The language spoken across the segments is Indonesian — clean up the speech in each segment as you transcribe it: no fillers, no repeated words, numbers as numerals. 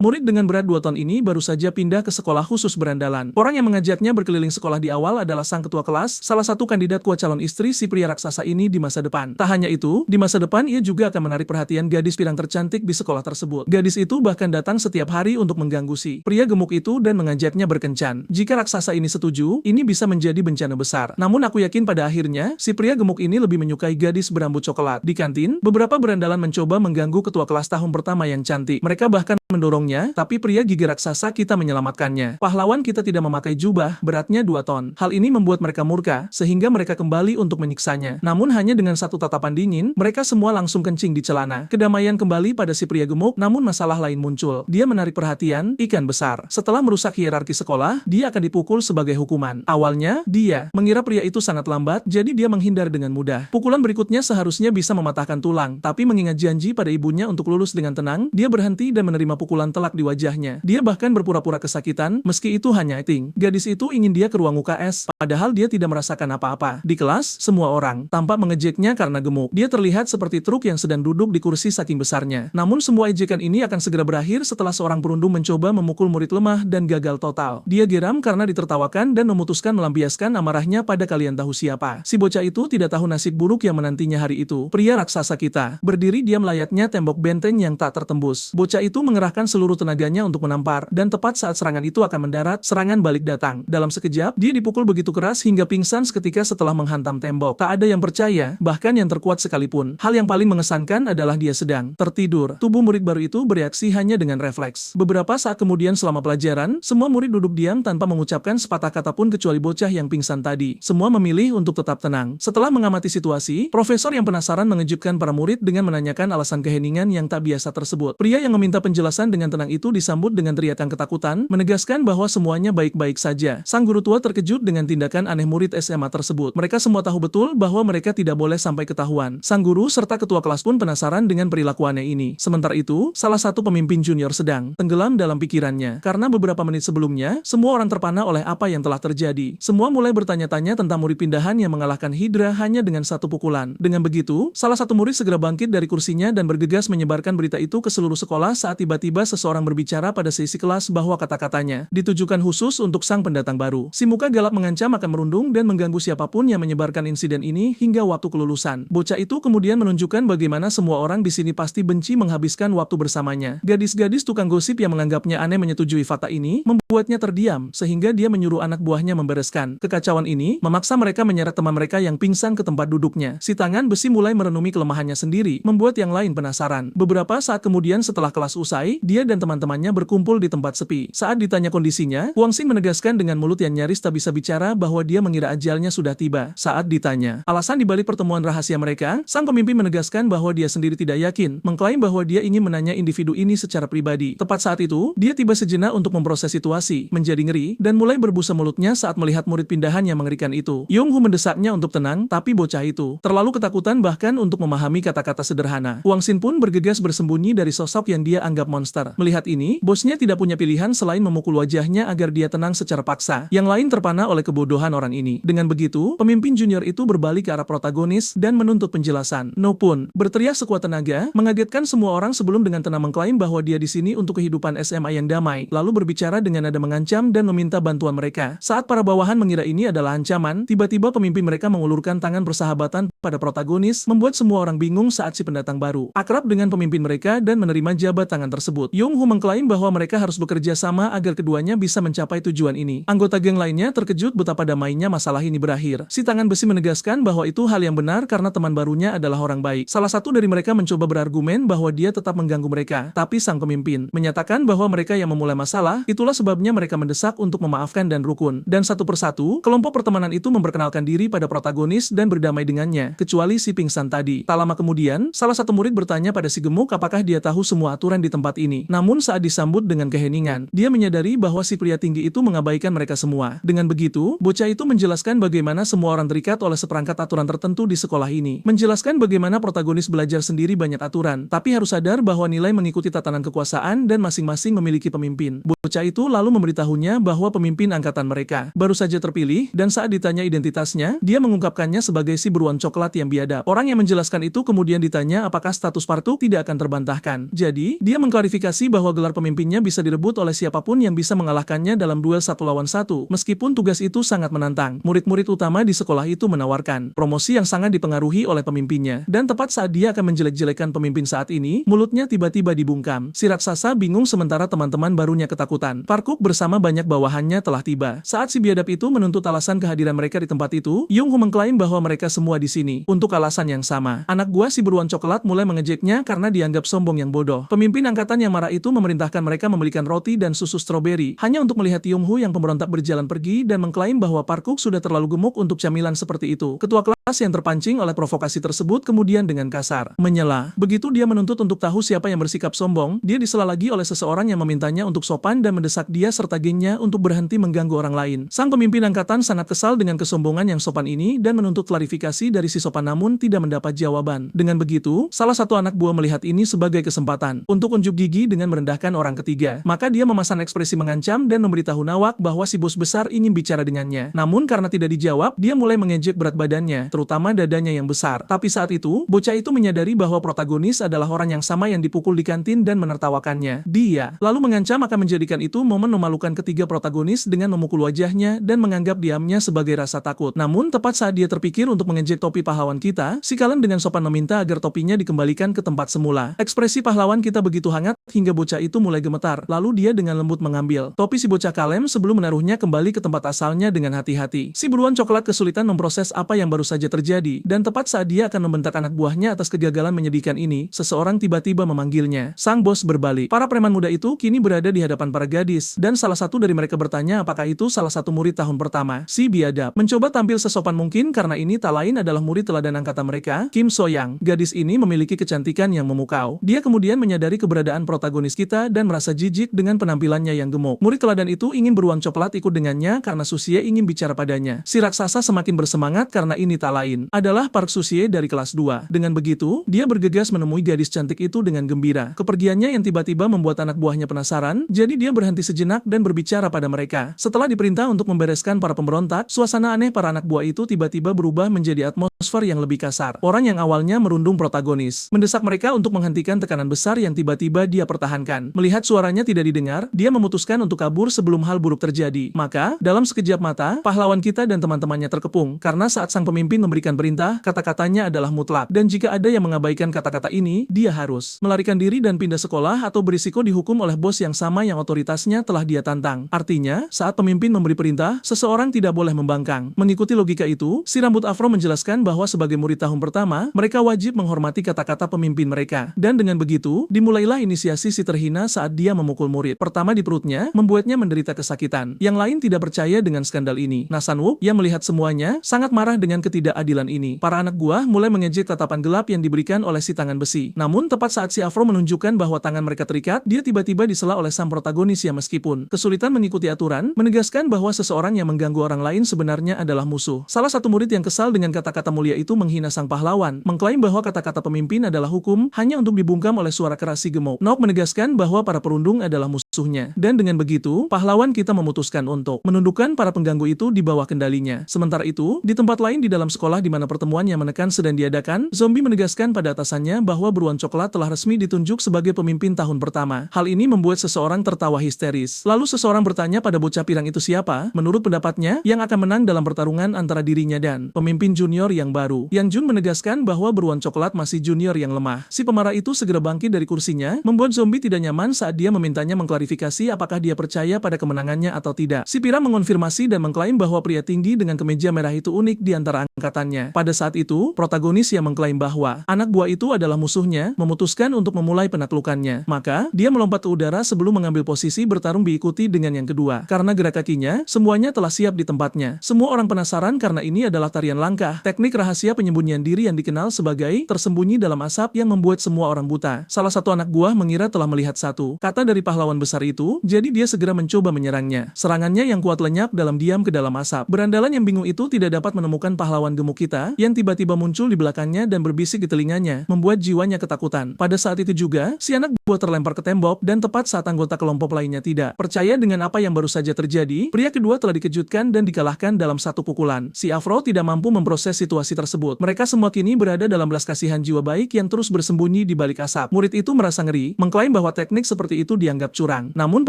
Murid dengan berat 2 ton ini baru saja pindah ke sekolah khusus berandalan. Orang yang mengajaknya berkeliling sekolah di awal adalah sang ketua kelas, salah satu kandidat kuat calon istri si pria raksasa ini di masa depan. Tak hanya itu, di masa depan ia juga akan menarik perhatian gadis pirang tercantik di sekolah tersebut. Gadis itu bahkan datang setiap hari untuk mengganggu si pria gemuk itu dan mengajaknya berkencan. Jika raksasa ini setuju, ini bisa menjadi bencana besar. Namun aku yakin pada akhirnya, si pria gemuk ini lebih menyukai gadis berambut coklat. Di kantin, beberapa berandalan mencoba mengganggu ketua kelas tahun pertama yang cantik. Mereka bahkan mendorongnya, tapi pria gigi raksasa kita menyelamatkannya. Pahlawan kita tidak memakai jubah, beratnya 2 ton. Hal ini membuat mereka murka, sehingga mereka kembali untuk menyiksanya. Namun hanya dengan satu tatapan dingin, mereka semua langsung kencing di celana. Kedamaian kembali pada si pria gemuk, namun masalah lain muncul. Dia menarik perhatian, ikan besar. Setelah merusak hierarki sekolah, dia akan dipukul sebagai hukuman. Awalnya, dia mengira pria itu sangat lambat, jadi dia menghindar dengan mudah. Pukulan berikutnya seharusnya bisa mematahkan tulang, tapi mengingat janji pada ibunya untuk lulus dengan tenang, dia berhenti dan menerima pukulan telak di wajahnya. Dia bahkan berpura-pura kesakitan, meski itu hanya acting. Gadis itu ingin dia ke ruang UKS, padahal dia tidak merasakan apa-apa. Di kelas, semua orang tampak mengejeknya karena gemuk. Dia terlihat seperti truk yang sedang duduk di kursi saking besarnya. Namun semua ejekan ini akan segera berakhir setelah seorang perundung mencoba memukul murid lemah dan gagal total. Dia geram karena ditertawakan dan memutuskan melampiaskan amarahnya pada kalian tahu siapa. Si bocah itu tidak tahu nasib buruk yang menantinya hari itu. Pria raksasa kita berdiri diam layaknya tembok benteng yang tak tertembus. Bocah itu mengerahkan seluruh tenaganya untuk menampar, dan tepat saat serangan itu akan mendarat, serangan balik datang. Dalam sekejap, dia dipukul begitu keras hingga pingsan seketika setelah menghantam tembok. Tak ada yang percaya, bahkan yang terkuat sekalipun. Hal yang paling mengesankan adalah dia sedang tertidur. Tubuh murid baru itu bereaksi hanya dengan refleks. Beberapa saat kemudian selama pelajaran, semua murid duduk diam tanpa mengucapkan sepatah kata pun kecuali bocah yang pingsan tadi. Semua memilih untuk tetap tenang. Setelah mengamati situasi, profesor yang penasaran mengejutkan para murid dengan menanyakan alasan keheningan yang tak biasa tersebut. Pria yang meminta penjelasan dengan tenang itu disambut dengan teriakan ketakutan, menegaskan bahwa semuanya baik-baik saja. Sang guru tua terkejut dengan tindakan aneh murid SMA tersebut. Mereka semua tahu betul bahwa mereka tidak boleh sampai ketahuan. Sang guru serta ketua kelas pun penasaran dengan perilakuannya ini. Sementara itu, salah satu pemimpin junior sedang tenggelam dalam pikirannya. Karena beberapa menit sebelumnya, semua orang terpana oleh apa yang telah terjadi. Semua mulai bertanya-tanya tentang murid pindahan yang mengalahkan Hydra hanya dengan satu pukulan. Dengan begitu, salah satu murid segera bangkit dari kursinya dan bergegas menyebarkan berita itu ke seluruh sekolah saat tiba-tiba seseorang berbicara pada sesi kelas bahwa kata-katanya ditujukan khusus untuk sang pendatang baru. Si muka galak mengancam akan merundung dan mengganggu siapapun yang menyebarkan insiden ini hingga waktu kelulusan. Bocah itu kemudian menunjukkan bagaimana semua orang di sini pasti benci menghabiskan waktu bersamanya. Gadis-gadis tukang gosip yang menganggapnya aneh menyetujui fakta ini, membuatnya terdiam, sehingga dia menyuruh anak buahnya membereskan. Kekacauan ini memaksa mereka menyeret teman mereka yang pingsan ke tempat duduknya. Si tangan besi mulai merenumi kelemahannya sendiri, membuat yang lain penasaran. Beberapa saat kemudian setelah kelas usai, dia dan teman-temannya berkumpul di tempat sepi. Saat ditanya kondisinya, Huang Xin menegaskan dengan mulut yang nyaris tak bisa bicara bahwa dia mengira ajalnya sudah tiba. Saat ditanya alasan dibalik pertemuan rahasia mereka, sang pemimpin menegaskan bahwa dia sendiri tidak yakin, mengklaim bahwa dia ingin menanya individu ini secara pribadi. Tepat saat itu, dia tiba sejenak untuk memproses situasi, menjadi ngeri, dan mulai berbusa mulutnya saat melihat murid pindahan yang mengerikan itu. Yong Hu mendesaknya untuk tenang, tapi bocah itu terlalu ketakutan bahkan untuk memahami kata-kata sederhana. Huang Xin pun bergegas bersembunyi dari sosok yang dia anggap monster. Melihat ini, bosnya tidak punya pilihan selain memukul wajahnya agar dia tenang secara paksa. Yang lain terpana oleh kebodohan orang ini. Dengan begitu, pemimpin junior itu berbalik ke arah protagonis dan menuntut penjelasan. No pun berteriak sekuat tenaga, mengagetkan semua orang sebelum dengan tenang mengklaim bahwa dia di sini untuk kehidupan SMA yang damai, lalu berbicara dengan nada mengancam dan meminta bantuan mereka. Saat para bawahan mengira ini adalah ancaman, tiba-tiba pemimpin mereka mengulurkan tangan persahabatan pada protagonis, membuat semua orang bingung saat si pendatang baru akrab dengan pemimpin mereka dan menerima jabat tangan tersebut. Yong Hu mengklaim bahwa mereka harus bekerja sama agar keduanya bisa mencapai tujuan ini. Anggota geng lainnya terkejut betapa damainya masalah ini berakhir. Si tangan besi menegaskan bahwa itu hal yang benar karena teman barunya adalah orang baik. Salah satu dari mereka mencoba berargumen bahwa dia tetap mengganggu mereka, tapi sang pemimpin menyatakan bahwa mereka yang memulai masalah, itulah sebabnya mereka mendesak untuk memaafkan dan rukun. Dan satu persatu, kelompok pertemanan itu memperkenalkan diri pada protagonis dan berdamai dengannya, kecuali si pingsan tadi. Tak lama kemudian, salah satu murid bertanya pada si gemuk apakah dia tahu semua aturan di tempat ini. Namun saat disambut dengan keheningan, dia menyadari bahwa si pria tinggi itu mengabaikan mereka semua. Dengan begitu, bocah itu menjelaskan bagaimana semua orang terikat oleh seperangkat aturan tertentu di sekolah ini. Menjelaskan bagaimana protagonis belajar sendiri banyak aturan, tapi harus sadar bahwa nilai mengikuti tatanan kekuasaan dan masing-masing memiliki pemimpin. Bocah itu lalu memberitahunya bahwa pemimpin angkatan mereka baru saja terpilih, dan saat ditanya identitasnya, dia mengungkapkannya sebagai si beruang coklat yang biadab. Orang yang menjelaskan itu kemudian ditanya apakah status Partu tidak akan terbantahkan. Jadi, dia mengklarifikasi bahwa gelar pemimpinnya bisa direbut oleh siapapun yang bisa mengalahkannya dalam duel 1 lawan 1. Meskipun tugas itu sangat menantang, murid-murid utama di sekolah itu menawarkan promosi yang sangat dipengaruhi oleh pemimpinnya. Dan tepat saat dia akan menjelek-jelekan pemimpin saat ini, mulutnya tiba-tiba dibungkam. Si raksasa bingung sementara teman-teman barunya ketakutan. Parkour bersama banyak bawahannya telah tiba. Saat si biadab itu menuntut alasan kehadiran mereka di tempat itu, Yung Ho mengklaim bahwa mereka semua di sini untuk alasan yang sama. Anak buah si beruang coklat mulai mengejeknya karena dianggap sombong yang bodoh. Pemimpin angkatan yang marah itu memerintahkan mereka membelikan roti dan susu stroberi hanya untuk melihat Yung Ho yang pemberontak berjalan pergi dan mengklaim bahwa Parkour sudah terlalu gemuk untuk camilan seperti itu. Ketua kelas yang terpancing oleh provokasi tersebut kemudian dengan kasar menyela. Begitu dia menuntut untuk tahu siapa yang bersikap sombong, dia disela lagi oleh seseorang yang memintanya untuk sopan dan mendesak dia serta gengnya untuk berhenti mengganggu orang lain. Sang pemimpin angkatan sangat kesal dengan kesombongan yang sopan ini dan menuntut klarifikasi dari si sopan namun tidak mendapat jawaban. Dengan begitu, salah satu anak buah melihat ini sebagai kesempatan untuk unjuk gigi dengan merendahkan orang ketiga. Maka dia memasang ekspresi mengancam dan memberitahu Nawak bahwa si bos besar ingin bicara dengannya. Namun karena tidak dijawab, dia mulai mengejek berat badannya, terutama dadanya yang besar. Tapi saat itu, bocah itu menyadari bahwa protagonis adalah orang yang sama yang dipukul di kantin dan menertawakannya. Dia lalu mengancam akan menjadikan itu momen memalukan ketiga protagonis dengan memukul wajahnya dan menganggap diamnya sebagai rasa takut. Namun tepat saat dia terpikir untuk mengejek topi pahlawan kita, si Kalem dengan sopan meminta agar topinya dikembalikan ke tempat semula. Ekspresi pahlawan kita begitu hangat hingga bocah itu mulai gemetar. Lalu dia dengan lembut mengambil topi si bocah Kalem sebelum menaruhnya kembali ke tempat asalnya dengan hati-hati. Si beruang coklat kesulitan memproses apa yang baru saja terjadi dan tepat saat dia akan membentak anak buahnya atas kegagalan menyedihkan ini, seseorang tiba-tiba memanggilnya. Sang bos berbalik. Para preman muda itu kini berada di hadapan para gadis dan salah satu dari mereka bertanya apakah itu salah satu murid tahun pertama. Si biadab mencoba tampil sesopan mungkin karena ini tak lain adalah murid teladan angkatan mereka, Kim So-yang. Gadis ini memiliki kecantikan yang memukau. Dia kemudian menyadari keberadaan protagonis kita dan merasa jijik dengan penampilannya yang gemuk. Murid teladan itu ingin beruang coklat ikut dengannya karena Susie ingin bicara padanya. Si raksasa semakin bersemangat karena ini tak lain adalah Park Susie dari kelas 2. Dengan begitu, dia bergegas menemui gadis cantik itu dengan gembira. Kepergiannya yang tiba-tiba membuat anak buahnya penasaran, jadi dia berhenti sejenak dan berbicara pada mereka. Setelah diperintah untuk membereskan para pemberontak, suasana aneh para anak buah itu tiba-tiba berubah menjadi atmosfer yang lebih kasar. Orang yang awalnya merundung protagonis, mendesak mereka untuk menghentikan tekanan besar yang tiba-tiba dia pertahankan. Melihat suaranya tidak didengar, dia memutuskan untuk kabur sebelum hal buruk terjadi. Maka, dalam sekejap mata, pahlawan kita dan teman-temannya terkepung, karena saat sang pemimpin memberikan perintah, kata-katanya adalah mutlak. Dan jika ada yang mengabaikan kata-kata ini, dia harus melarikan diri dan pindah sekolah atau berisiko dihukum oleh bos yang sama yang otoritasnya telah dia tantang. Artinya, saat pemimpin memberi perintah, seseorang tidak boleh membangkang. Mengikuti logika itu, si rambut afro menjelaskan bahwa sebagai murid tahun pertama, mereka wajib menghormati kata-kata pemimpin mereka. Dan dengan begitu, dimulailah inisiasi si terhina saat dia memukul murid pertama di perutnya, membuatnya menderita kesakitan. Yang lain tidak percaya dengan skandal ini. Nasanwook, yang melihat semuanya, sangat marah dengan ketidakadilan ini. Para anak buah mulai mengejek tatapan gelap yang diberikan oleh si tangan besi. Namun tepat saat si afro menunjukkan bahwa tangan mereka terikat, dia tiba-tiba disela oleh sang protagonis yang meskipun kesulitan mengikuti aturan, menegaskan bahwa seseorang yang mengganggu orang lain sebenarnya adalah musuh. Salah satu murid yang kesal dengan kata-kata mulia itu menghina sang pahlawan, mengklaim bahwa kata-kata pemimpin adalah hukum hanya untuk dibungkam oleh suara keras si gemuk. Nok menegaskan bahwa para perundung adalah musuhnya. Dan dengan begitu, pahlawan kita memutuskan untuk menundukkan para pengganggu itu di bawah kendalinya. Sementara itu, di tempat lain di dalam sekolah di mana pertemuan yang menekan sedang diadakan, zombie menegaskan pada atasannya bahwa beruang coklat telah resmi ditunjuk sebagai pemimpin tahun pertama. Hal ini membuat seseorang tertawa histeris. Lalu seseorang bertanya pada bocah pirang itu siapa, menurut pendapatnya, yang akan menang dalam pertarungan antara dirinya dan pemimpin junior yang baru. Yang Jun menegaskan bahwa beruang coklat masih junior yang lemah. Si pemarah itu segera bangkit dari kursinya, membuat zombie tidak nyaman saat dia memintanya mengklarifikasi apakah dia percaya pada kemenangannya atau tidak. Si pirang mengonfirmasi dan mengklaim bahwa pria tinggi dengan kemeja merah itu unik di antara angkatannya. Pada saat itu, protagonis yang mengklaim bahwa anak buah itu adalah musuhnya, memutuskan untuk memulai penaklukannya. Maka, dia melompat ke udara sebelum mengambil posisi bertarung diikuti dengan yang kedua. Karena gerak kakinya, semuanya telah siap di tempatnya. Semua orang penasaran karena ini adalah tarian langkah, teknik rahasia penyembunyian diri yang dikenal sebagai tersembunyi dalam asap yang membuat semua orang buta. Salah satu anak buah mengira telah melihat satu kata dari pahlawan besar sebesar itu, jadi dia segera mencoba menyerangnya. Serangannya yang kuat lenyap dalam diam ke dalam asap. Berandalan yang bingung itu tidak dapat menemukan pahlawan gemuk kita, yang tiba-tiba muncul di belakangnya dan berbisik di telinganya, membuat jiwanya ketakutan. Pada saat itu juga, si anak buah terlempar ke tembok dan tepat saat anggota kelompok lainnya tidak percaya dengan apa yang baru saja terjadi, pria kedua telah dikejutkan dan dikalahkan dalam satu pukulan. Si Afro tidak mampu memproses situasi tersebut. Mereka semua kini berada dalam belas kasihan jiwa baik yang terus bersembunyi di balik asap. Murid itu merasa ngeri, mengklaim bahwa teknik seperti itu dianggap curang. Namun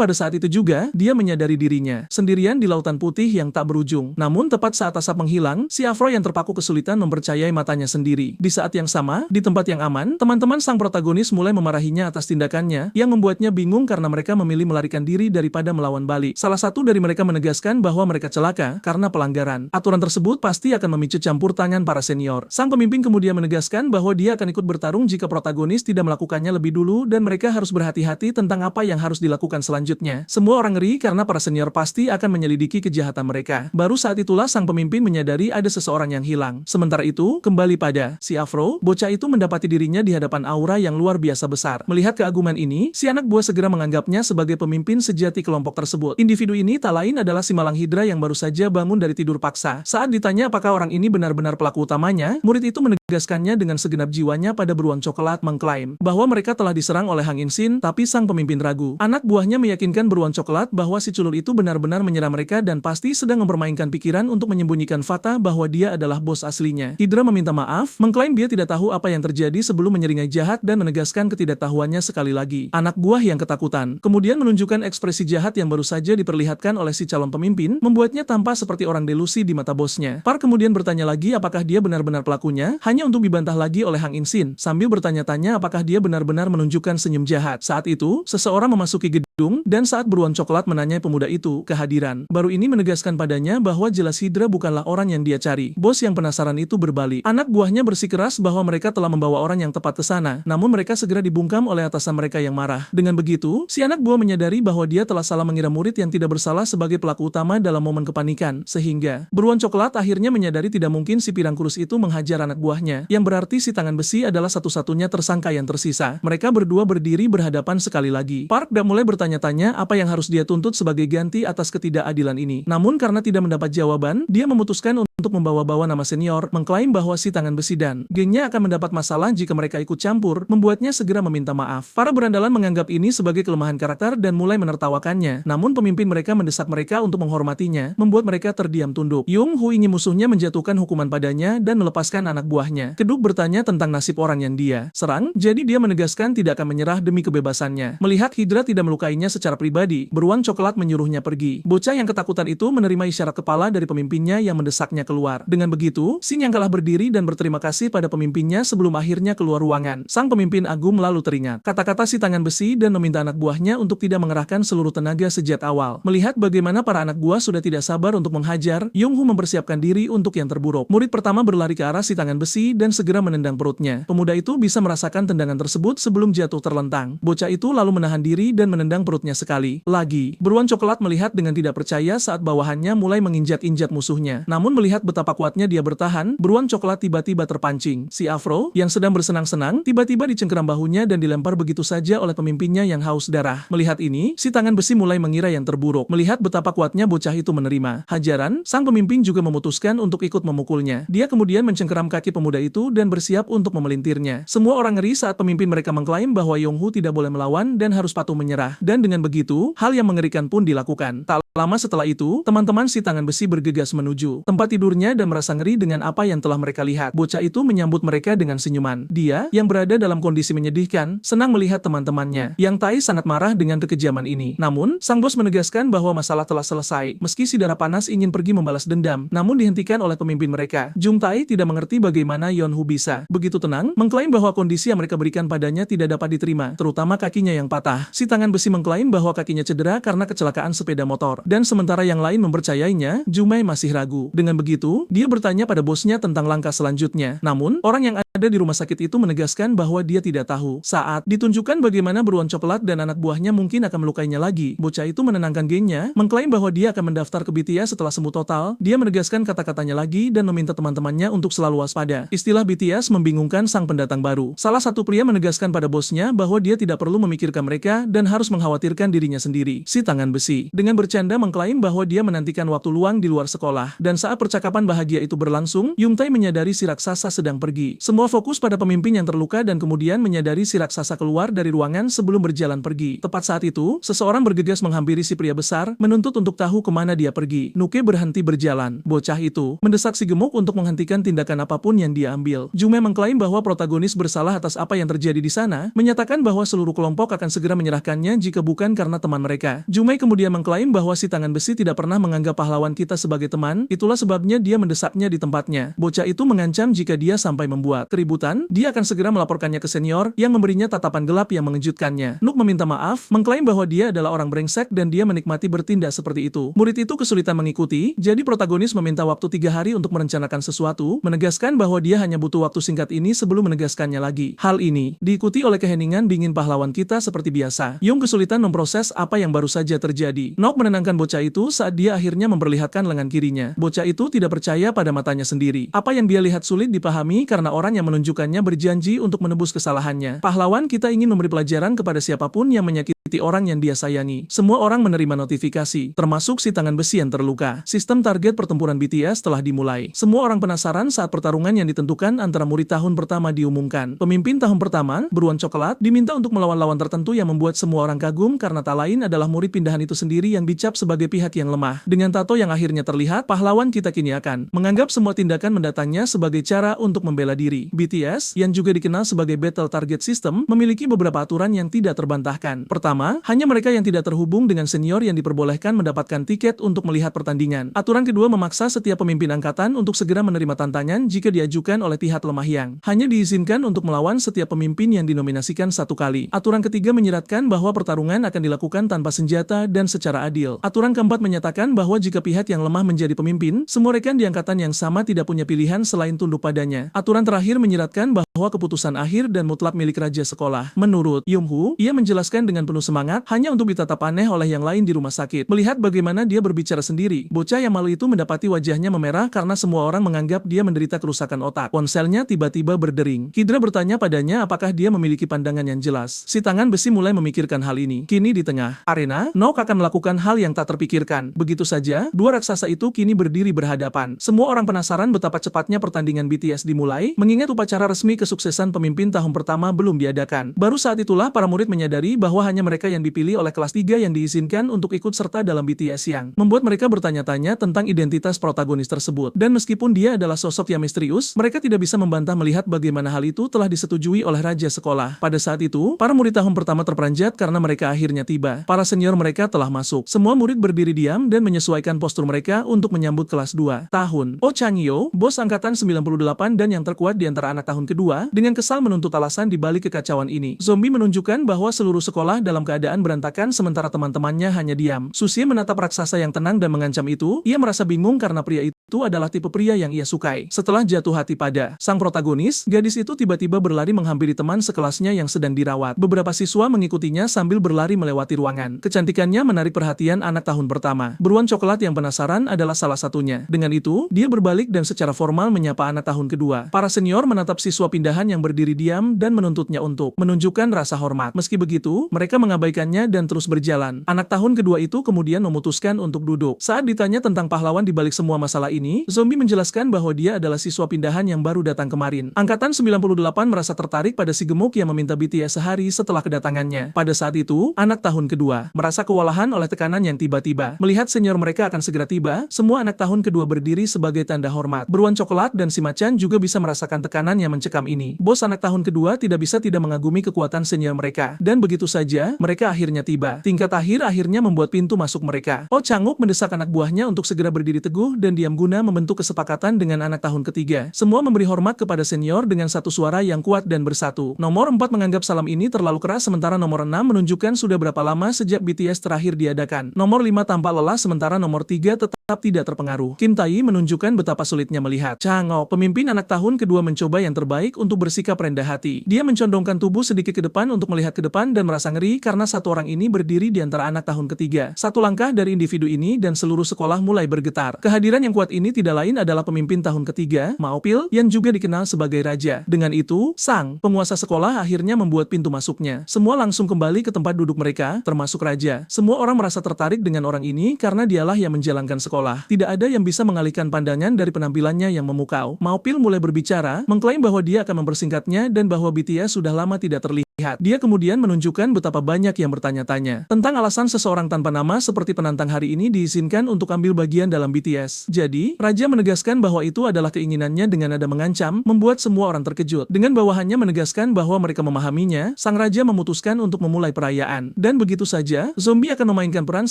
pada saat itu juga, dia menyadari dirinya sendirian di lautan putih yang tak berujung. Namun tepat saat asap menghilang, si Afro yang terpaku kesulitan mempercayai matanya sendiri. Di saat yang sama, di tempat yang aman, teman-teman sang protagonis mulai memarahinya atas tindakannya, yang membuatnya bingung karena mereka memilih melarikan diri daripada melawan balik. Salah satu dari mereka menegaskan bahwa mereka celaka karena pelanggaran. Aturan tersebut pasti akan memicu campur tangan para senior. Sang pemimpin kemudian menegaskan bahwa dia akan ikut bertarung jika protagonis tidak melakukannya lebih dulu dan mereka harus berhati-hati tentang apa yang harus dilakukan selanjutnya. Semua orang ngeri karena para senior pasti akan menyelidiki kejahatan mereka. Baru saat itulah sang pemimpin menyadari ada seseorang yang hilang. Sementara itu, kembali pada si Afro, bocah itu mendapati dirinya di hadapan aura yang luar biasa besar. Melihat keaguman ini, si anak buah segera menganggapnya sebagai pemimpin sejati kelompok tersebut. Individu ini tak lain adalah si Malang Hidra yang baru saja bangun dari tidur paksa. Saat ditanya apakah orang ini benar-benar pelaku utamanya, murid itu menegaskannya dengan segenap jiwanya pada beruang coklat, mengklaim bahwa mereka telah diserang oleh Hang Insin, tapi sang pemimpin ragu. Anak buahnya meyakinkan beruang coklat bahwa si culul itu benar-benar menyerang mereka dan pasti sedang mempermainkan pikiran untuk menyembunyikan fakta bahwa dia adalah bos aslinya. Hidra meminta maaf, mengklaim dia tidak tahu apa yang terjadi sebelum menyeringai jahat dan menegaskan ketidaktahuannya sekali lagi. Anak buah yang ketakutan kemudian menunjukkan ekspresi jahat yang baru saja diperlihatkan oleh si calon pemimpin, membuatnya tampak seperti orang delusi di mata bosnya. Park kemudian bertanya lagi apakah dia benar-benar pelakunya, hanya untuk dibantah lagi oleh Hang Insin, sambil bertanya-tanya apakah dia benar-benar menunjukkan senyum jahat. Saat itu, seseorang memasuki gedung, dan saat beruang coklat menanyai pemuda itu kehadiran, baru ini menegaskan padanya bahwa jelas Hidra bukanlah orang yang dia cari. Bos yang penasaran itu berbalik. Anak buahnya bersikeras bahwa mereka telah membawa orang yang tepat ke sana, namun mereka segera dibungkam oleh atasan mereka yang marah. Dengan begitu, si anak buah menyadari bahwa dia telah salah mengira murid yang tidak bersalah sebagai pelaku utama dalam momen kepanikan, sehingga beruang coklat akhirnya menyadari tidak mungkin si pirang kurus itu menghajar anak buahnya, yang berarti si tangan besi adalah satu-satunya tersangka yang tersisa. Mereka berdua berdiri berhadapan sekali lagi. Park dan mulai bertanya-tanya apa yang harus dia tuntut sebagai ganti atas ketidakadilan ini. Namun karena tidak mendapat jawaban, dia memutuskan untuk membawa-bawa nama senior, mengklaim bahwa si tangan besi dan gengnya akan mendapat masalah jika mereka ikut campur, membuatnya segera meminta maaf. Para berandalan menganggap ini sebagai kelemahan karakter dan mulai menertawakannya. Namun pemimpin mereka mendesak mereka untuk menghormatinya, membuat mereka terdiam tunduk. Yung Hu ingin musuhnya menjatuhkan hukuman padanya dan melepaskan anak buahnya. Keduk bertanya tentang nasib orang yang dia serang, jadi dia menegaskan tidak akan menyerah demi kebebasannya. Melihat Hidra tidak melukainya secara pribadi, beruang coklat menyuruhnya pergi. Bocah yang ketakutan itu menerima isyarat kepala dari pemimpinnya yang mendesaknya keluar. Dengan begitu, Sin yang kalah berdiri dan berterima kasih pada pemimpinnya sebelum akhirnya keluar ruangan. Sang pemimpin agung lalu teringat kata-kata si tangan besi dan meminta anak buahnya untuk tidak mengerahkan seluruh tenaga sejak awal. Melihat bagaimana para anak buah sudah tidak sabar untuk menghajar, Yung Hu mempersiapkan diri untuk yang terburuk. Murid pertama berlari ke arah si tangan besi dan segera menendang perutnya. Pemuda itu bisa merasakan tendangan tersebut sebelum jatuh terlentang. Bocah itu lalu menahan diri dan menendang perutnya sekali lagi. Beruang coklat melihat dengan tidak percaya saat bawahannya mulai menginjak-injak musuhnya. Namun melihat betapa kuatnya dia bertahan, beruang coklat tiba-tiba terpancing. Si Afro, yang sedang bersenang-senang, tiba-tiba dicengkeram bahunya dan dilempar begitu saja oleh pemimpinnya yang haus darah. Melihat ini, si tangan besi mulai mengira yang terburuk. Melihat betapa kuatnya bocah itu menerima hajaran, sang pemimpin juga memutuskan untuk ikut memukulnya. Dia kemudian mencengkeram kaki pemuda itu dan bersiap untuk memelintirnya. Semua orang ngeri saat pemimpin mereka mengklaim bahwa Yung Hu tidak boleh melawan dan harus patuh menyerah. Dan dengan begitu, hal yang mengerikan pun dilakukan. Tak lama setelah itu, teman-teman si tangan besi bergegas menuju tempat tidurnya dan merasa ngeri dengan apa yang telah mereka lihat. Bocah itu menyambut mereka dengan senyuman. Dia, yang berada dalam kondisi menyedihkan, senang melihat teman-temannya. Yang Tai sangat marah dengan kekejaman ini. Namun, sang bos menegaskan bahwa masalah telah selesai. Meski si darah panas ingin pergi membalas dendam, namun dihentikan oleh pemimpin mereka. Jung Tai tidak mengerti bagaimana Yon Hu bisa begitu tenang, mengklaim bahwa kondisi yang mereka berikan padanya tidak dapat diterima, terutama kakinya yang patah. Si tangan besi mengklaim bahwa kakinya cedera karena kecelakaan sepeda motor. Dan sementara yang lain mempercayainya, Jumai masih ragu. Dengan begitu, dia bertanya pada bosnya tentang langkah selanjutnya. Namun, orang yang ada di rumah sakit itu menegaskan bahwa dia tidak tahu. Saat ditunjukkan bagaimana beruang coklat dan anak buahnya mungkin akan melukainya lagi, bocah itu menenangkan gengnya, mengklaim bahwa dia akan mendaftar ke BTS setelah sembuh total. Dia menegaskan kata-katanya lagi dan meminta teman-temannya untuk selalu waspada. Istilah BTS membingungkan sang pendatang baru. Salah satu pria menegaskan pada bosnya bahwa dia tidak perlu memikirkan mereka dan harus mengkhawatirkan dirinya sendiri. Si tangan besi dengan bercanda mengklaim bahwa dia menantikan waktu luang di luar sekolah. Dan saat percakapan bahagia itu berlangsung, Yumtai menyadari si raksasa sedang pergi. Semua fokus pada pemimpin yang terluka dan kemudian menyadari si raksasa keluar dari ruangan sebelum berjalan pergi. Tepat saat itu, seseorang bergegas menghampiri si pria besar, menuntut untuk tahu kemana dia pergi. Nuke berhenti berjalan. Bocah itu mendesak si gemuk untuk menghentikan tindakan apapun yang dia ambil. Jume mengklaim bahwa protagonis bersalah atas apa yang terjadi di sana, menyatakan bahwa seluruh kelompok akan segera menyerahkannya jika bukan karena teman mereka. Jume kemudian mengklaim bahwa si tangan besi tidak pernah menganggap pahlawan kita sebagai teman, itulah sebabnya dia mendesaknya di tempatnya. Bocah itu mengancam jika dia sampai membuat keributan, dia akan segera melaporkannya ke senior yang memberinya tatapan gelap yang mengejutkannya. Nuk meminta maaf, mengklaim bahwa dia adalah orang brengsek dan dia menikmati bertindak seperti itu. Murid itu kesulitan mengikuti, jadi protagonis meminta waktu 3 hari untuk merencanakan sesuatu, menegaskan bahwa dia hanya butuh waktu singkat ini sebelum menegaskannya lagi. Hal ini diikuti oleh keheningan dingin pahlawan kita seperti biasa. Yung kesulitan memproses apa yang baru saja terjadi. Nok menenangkan bocah itu saat dia akhirnya memperlihatkan lengan kirinya. Bocah itu tidak percaya pada matanya sendiri. Apa yang dia lihat sulit dipahami karena orang yang menunjukkannya berjanji untuk menebus kesalahannya. Pahlawan kita ingin memberi pelajaran kepada siapapun yang menyakiti orang yang dia sayangi. Semua orang menerima notifikasi, termasuk si tangan besi yang terluka. Sistem target pertempuran BTS telah dimulai. Semua orang penasaran saat pertarungan yang ditentukan antara murid tahun pertama diumumkan. Pemimpin tahun pertama, beruang coklat, diminta untuk melawan lawan tertentu yang membuat semua orang kagum karena tak lain adalah murid pindahan itu sendiri yang dicap sebagai pihak yang lemah. Dengan tato yang akhirnya terlihat, pahlawan kita kini akan menganggap semua tindakan mendatangnya sebagai cara untuk membela diri. BTS, yang juga dikenal sebagai Battle Target System, memiliki beberapa aturan yang tidak terbantahkan. Pertama, hanya mereka yang tidak terhubung dengan senior yang diperbolehkan mendapatkan tiket untuk melihat pertandingan. Aturan kedua memaksa setiap pemimpin angkatan untuk segera menerima tantangan jika diajukan oleh pihak lemah yang hanya diizinkan untuk melawan setiap pemimpin yang dinominasikan 1 kali. Aturan ketiga menyeratkan bahwa pertarungan akan dilakukan tanpa senjata dan secara adil. Aturan keempat menyatakan bahwa jika pihak yang lemah menjadi pemimpin, semua rekan di angkatan yang sama tidak punya pilihan selain tunduk padanya. Aturan terakhir menyeratkan bahwa keputusan akhir dan mutlak milik raja sekolah. Menurut Yumhu, ia menjelaskan dengan penuh semangat hanya untuk ditatap aneh oleh yang lain di rumah sakit. Melihat bagaimana dia berbicara sendiri, bocah yang malu itu mendapati wajahnya memerah karena semua orang menganggap dia menderita kerusakan otak. Ponselnya tiba-tiba berdering. Kidra bertanya padanya apakah dia memiliki pandangan yang jelas. Si tangan besi mulai memikirkan hal ini. Kini di tengah arena, Nok akan melakukan hal yang tak terpikirkan. Begitu saja, dua raksasa itu kini berdiri berhadapan. Semua orang penasaran betapa cepatnya pertandingan BTS dimulai, mengingat upacara resmi kesuksesan pemimpin tahun pertama belum diadakan. Baru saat itulah para murid menyadari bahwa hanya mereka yang dipilih oleh kelas 3 yang diizinkan untuk ikut serta dalam BTS yang membuat mereka bertanya-tanya tentang identitas protagonis tersebut. Dan meskipun dia adalah sosok yang misterius, mereka tidak bisa membantah melihat bagaimana hal itu telah disetujui oleh raja sekolah. Pada saat itu, para murid tahun pertama terperanjat karena mereka akhirnya tiba. Para senior mereka telah masuk. Semua murid berdiri diam dan menyesuaikan postur mereka untuk menyambut kelas 2 tahun. Oh Changyo, bos angkatan 98 dan yang terkuat di antara anak tahun kedua, dengan kesal menuntut alasan di balik kekacauan ini. Zombie menunjukkan bahwa seluruh sekolah dalam keadaan berantakan sementara teman-temannya hanya diam. Susie menatap raksasa yang tenang dan mengancam itu. Ia merasa bingung karena pria itu adalah tipe pria yang ia sukai. Setelah jatuh hati pada sang protagonis, gadis itu tiba-tiba berlari menghampiri teman sekelasnya yang sedang dirawat. Beberapa siswa mengikutinya sambil berlari melewati ruangan. Kecantikannya menarik perhatian anak tahun pertama. Beruang coklat yang penasaran adalah salah satunya. Dengan itu, dia berbalik dan secara formal menyapa anak tahun kedua. Para senior menatap siswa pindahan yang berdiri diam dan menuntutnya untuk menunjukkan rasa hormat. Meski begitu, mereka mengabaikannya dan terus berjalan. Anak tahun kedua itu kemudian memutuskan untuk duduk. Saat ditanya tentang pahlawan di balik semua masalah ini, Zombie menjelaskan bahwa dia adalah siswa pindahan yang baru datang kemarin. Angkatan 98 merasa tertarik pada si gemuk yang meminta BTS sehari setelah kedatangannya. Pada saat itu, anak tahun kedua merasa kewalahan oleh tekanan yang tiba-tiba. Melihat senior mereka akan segera tiba, semua anak tahun kedua berdiri sebagai tanda hormat. Beruang coklat dan si macan juga bisa merasakan tekanan yang mencekam ini. Bos anak tahun kedua tidak bisa tidak mengagumi kekuatan senior mereka. Dan begitu saja, Mereka akhirnya tiba. Tingkat akhir akhirnya membuat pintu masuk mereka. Oh Changuk mendesak anak buahnya untuk segera berdiri teguh dan diam guna membentuk kesepakatan dengan anak tahun ketiga. Semua memberi hormat kepada senior dengan satu suara yang kuat dan bersatu. Nomor 4 menganggap salam ini terlalu keras sementara nomor 6 menunjukkan sudah berapa lama sejak BTS terakhir diadakan. Nomor 5 tampak lelah sementara nomor 3 tetap tidak terpengaruh. Kim Tae menunjukkan betapa sulitnya melihat. Changok, pemimpin anak tahun kedua mencoba yang terbaik untuk bersikap rendah hati. Dia mencondongkan tubuh sedikit ke depan untuk melihat ke depan dan merasa ngeri karena satu orang ini berdiri di antara anak tahun ketiga. Satu langkah dari individu ini dan seluruh sekolah mulai bergetar. Kehadiran yang kuat ini tidak lain adalah pemimpin tahun ketiga, Mao Pil, yang juga dikenal sebagai raja. Dengan itu, sang penguasa sekolah akhirnya membuat pintu masuknya. Semua langsung kembali ke tempat duduk mereka, termasuk raja. Semua orang merasa tertarik dengan orang ini karena dialah yang menjalankan sekolah. Tidak ada yang bisa mengalihkan pandangan dari penampilannya yang memukau. Mao Pil mulai berbicara, mengklaim bahwa dia akan mempersingkatnya dan bahwa BTS sudah lama tidak terlihat. Dia kemudian menunjukkan betapa banyak yang bertanya-tanya tentang alasan seseorang tanpa nama seperti penantang hari ini diizinkan untuk ambil bagian dalam BTS. Jadi, Raja menegaskan bahwa itu adalah keinginannya dengan nada mengancam, membuat semua orang terkejut. Dengan bawahannya menegaskan bahwa mereka memahaminya, sang Raja memutuskan untuk memulai perayaan. Dan begitu saja, Zombie akan memainkan peran